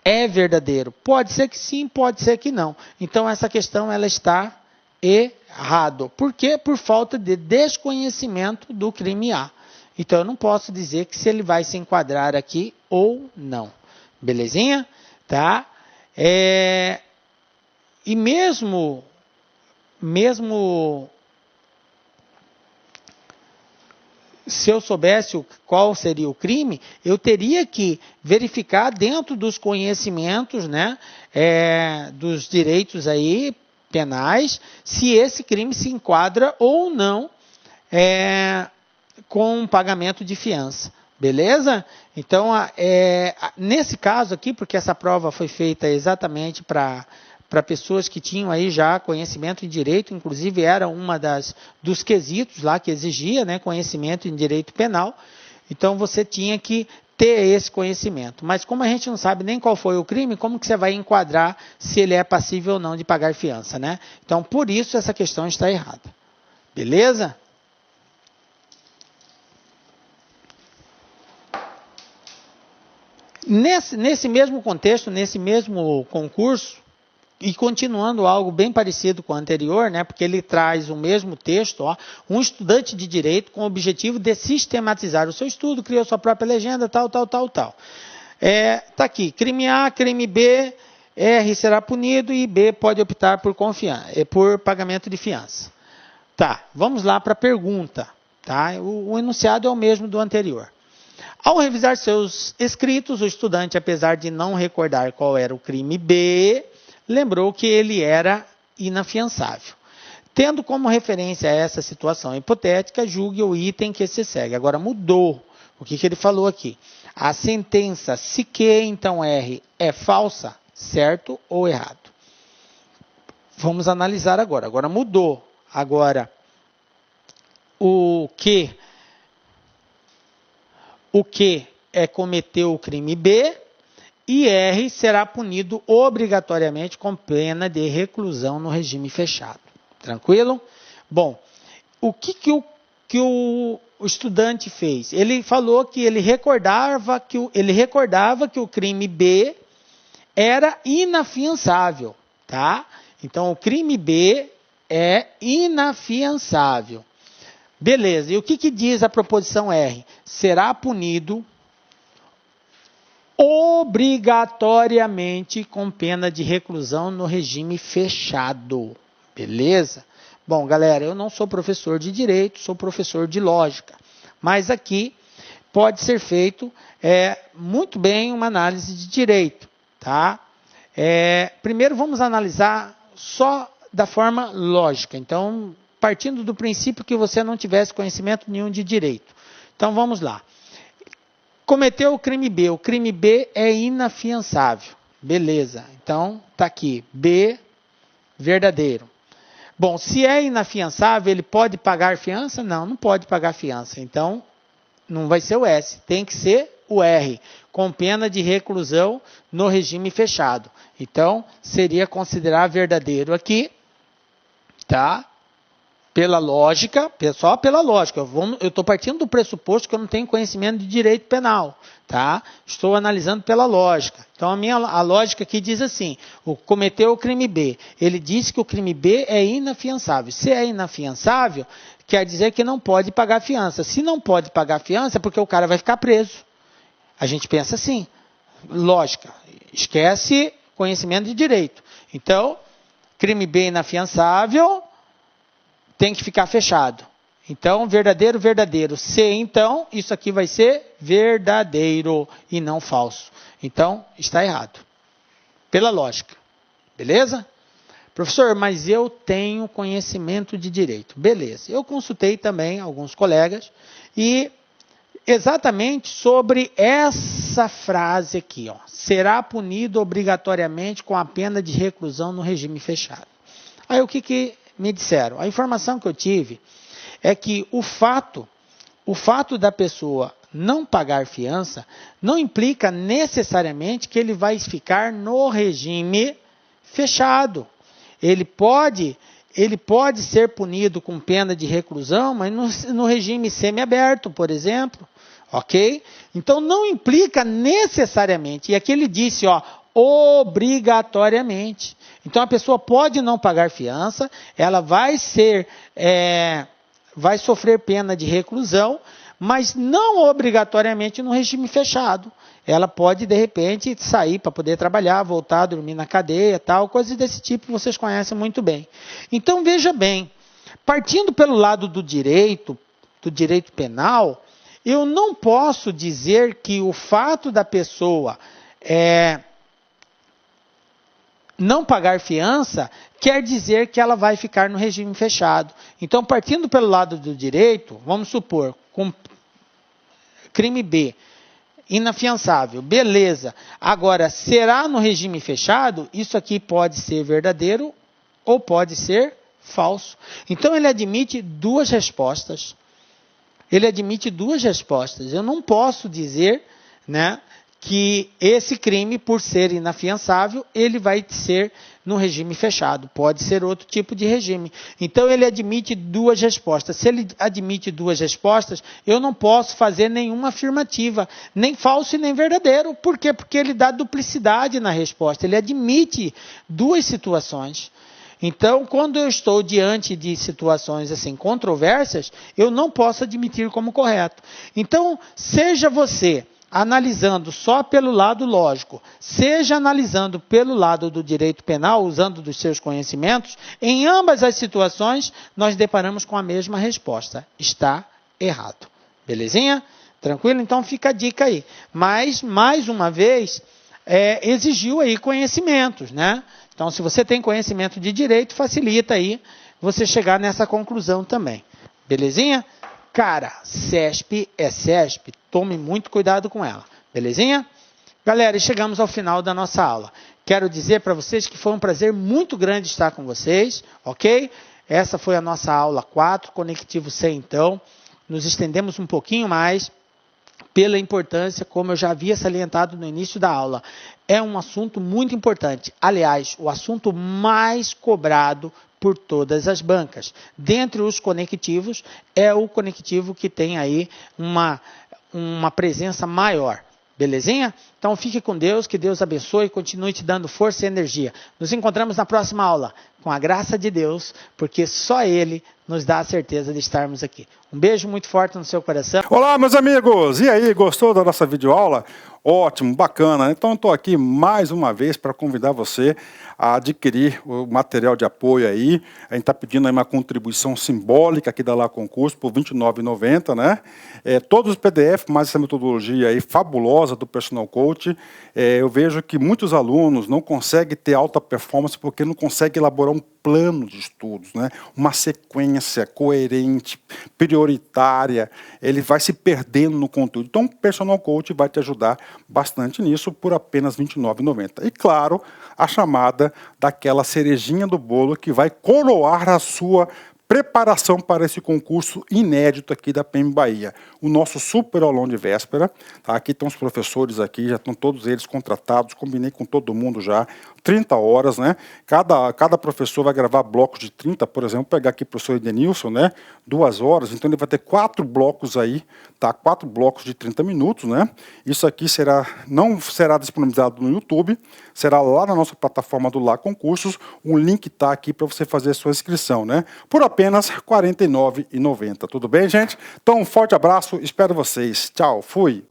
É verdadeiro. Pode ser que sim, pode ser que não. Então, essa questão ela está errado. Por quê? Por falta de desconhecimento do crime A. Então, eu não posso dizer que se ele vai se enquadrar aqui ou não. Belezinha? Tá? E mesmo se eu soubesse qual seria o crime, eu teria que verificar dentro dos conhecimentos, né, dos direitos aí penais, se esse crime se enquadra ou não com pagamento de fiança. Beleza? Então, nesse caso aqui, porque essa prova foi feita exatamente para pessoas que tinham aí já conhecimento em direito, inclusive era uma dos quesitos lá que exigia, né, conhecimento em direito penal, então você tinha que ter esse conhecimento. Mas como a gente não sabe nem qual foi o crime, como que você vai enquadrar se ele é passível ou não de pagar fiança, né? Então, por isso essa questão está errada. Beleza? Nesse mesmo contexto, nesse mesmo concurso, e continuando algo bem parecido com o anterior, né, porque ele traz o mesmo texto, ó, um estudante de direito com o objetivo de sistematizar o seu estudo, criou sua própria legenda, tal. Tá aqui, crime A, crime B, R será punido e B pode optar por pagamento de fiança. Tá, vamos lá para a pergunta. Tá? O enunciado é o mesmo do anterior. Ao revisar seus escritos, o estudante, apesar de não recordar qual era o crime B, lembrou que ele era inafiançável. Tendo como referência essa situação hipotética, julgue o item que se segue. Agora mudou. O que ele falou aqui? A sentença se que, então R, é falsa, certo ou errado? Vamos analisar agora. Agora mudou. Agora, o que cometeu o crime B e R será punido obrigatoriamente com pena de reclusão no regime fechado. Tranquilo? Bom, o que o estudante fez? Ele falou que ele recordava que o crime B era inafiançável, tá? Então, o crime B é inafiançável. Beleza, e o que diz a proposição R? Será punido obrigatoriamente com pena de reclusão no regime fechado. Beleza? Bom, galera, eu não sou professor de direito, sou professor de lógica. Mas aqui pode ser feito muito bem uma análise de direito. Tá? Primeiro vamos analisar só da forma lógica. Então, partindo do princípio que você não tivesse conhecimento nenhum de direito. Então, vamos lá. Cometeu o crime B. O crime B é inafiançável. Beleza. Então, está aqui. B, verdadeiro. Bom, se é inafiançável, ele pode pagar fiança? Não, não pode pagar fiança. Então, não vai ser o S. Tem que ser o R, com pena de reclusão no regime fechado. Então, seria considerar verdadeiro aqui, tá? Pela lógica, só pela lógica. Eu estou partindo do pressuposto que eu não tenho conhecimento de direito penal, tá? Estou analisando pela lógica. Então, a lógica aqui diz assim, cometeu o crime B. Ele disse que o crime B é inafiançável. Se é inafiançável, quer dizer que não pode pagar fiança. Se não pode pagar fiança, é porque o cara vai ficar preso. A gente pensa assim, lógica. Esquece conhecimento de direito. Então, crime B inafiançável, tem que ficar fechado. Então, verdadeiro, verdadeiro. C, então, isso aqui vai ser verdadeiro e não falso. Então, está errado. Pela lógica. Beleza? Professor, mas eu tenho conhecimento de direito. Beleza. Eu consultei também alguns colegas e exatamente sobre essa frase aqui, ó. Será punido obrigatoriamente com a pena de reclusão no regime fechado. Aí o que me disseram? A informação que eu tive é que o fato da pessoa não pagar fiança não implica necessariamente que ele vai ficar no regime fechado. Ele pode ser punido com pena de reclusão, mas no regime semiaberto, por exemplo. Ok? Então não implica necessariamente. E aqui ele disse, ó, obrigatoriamente. Então a pessoa pode não pagar fiança, ela vai sofrer pena de reclusão, mas não obrigatoriamente no regime fechado. Ela pode, de repente, sair para poder trabalhar, voltar a dormir na cadeia, tal, coisas desse tipo vocês conhecem muito bem. Então veja bem, partindo pelo lado do direito penal, eu não posso dizer que o fato da pessoa não pagar fiança quer dizer que ela vai ficar no regime fechado. Então, partindo pelo lado do direito, vamos supor, com crime B, inafiançável, beleza. Agora, será no regime fechado? Isso aqui pode ser verdadeiro ou pode ser falso. Então, ele admite duas respostas. Eu não posso dizer, né, que esse crime, por ser inafiançável, ele vai ser no regime fechado. Pode ser outro tipo de regime. Então, ele admite duas respostas. Se ele admite duas respostas, eu não posso fazer nenhuma afirmativa, nem falso e nem verdadeiro. Por quê? Porque ele dá duplicidade na resposta. Ele admite duas situações. Então, quando eu estou diante de situações assim controversas, eu não posso admitir como correto. Então, seja você analisando só pelo lado lógico, seja analisando pelo lado do direito penal, usando dos seus conhecimentos, em ambas as situações, nós deparamos com a mesma resposta. Está errado. Belezinha? Tranquilo? Então fica a dica aí. Mas, mais uma vez, exigiu aí conhecimentos, né? Então, se você tem conhecimento de direito, facilita aí você chegar nessa conclusão também. Belezinha? Cara, CESP é CESP, tome muito cuidado com ela, belezinha? Galera, chegamos ao final da nossa aula. Quero dizer para vocês que foi um prazer muito grande estar com vocês, ok? Essa foi a nossa aula 4, Conectivo C, então. Nos estendemos um pouquinho mais pela importância, como eu já havia salientado no início da aula. É um assunto muito importante. Aliás, o assunto mais cobrado por todas as bancas. Dentre os conectivos, é o conectivo que tem aí uma presença maior. Belezinha? Então fique com Deus, que Deus abençoe e continue te dando força e energia. Nos encontramos na próxima aula, com a graça de Deus, porque só Ele nos dá a certeza de estarmos aqui. Um beijo muito forte no seu coração. Olá, meus amigos! E aí, gostou da nossa videoaula? Ótimo, bacana. Então, estou aqui mais uma vez para convidar você a adquirir o material de apoio aí. A gente está pedindo aí uma contribuição simbólica aqui da Lá Concurso por R$ 29,90, né? Todos os PDF, mais essa metodologia aí fabulosa do Personal Coach. Eu vejo que muitos alunos não conseguem ter alta performance porque não conseguem elaborar um plano de estudos, né? Uma sequência sequência coerente, prioritária, ele vai se perdendo no conteúdo. Então, o Personal Coach vai te ajudar bastante nisso por apenas R$ 29,90. E, claro, a chamada daquela cerejinha do bolo que vai coroar a sua preparação para esse concurso inédito aqui da PM Bahia. O nosso super aulão de véspera, tá? Aqui estão os professores aqui, já estão todos eles contratados, combinei com todo mundo já, 30 horas, né? Cada professor vai gravar blocos de 30, por exemplo, pegar aqui o professor Edenilson, né? 2 horas, então ele vai ter 4 blocos aí, tá? 4 blocos de 30 minutos, né? Isso aqui não será disponibilizado no YouTube, será lá na nossa plataforma do Lá Concursos, um link está aqui para você fazer a sua inscrição, né? Por apenas R$ 49,90. Tudo bem, gente? Então, um forte abraço, espero vocês. Tchau, fui!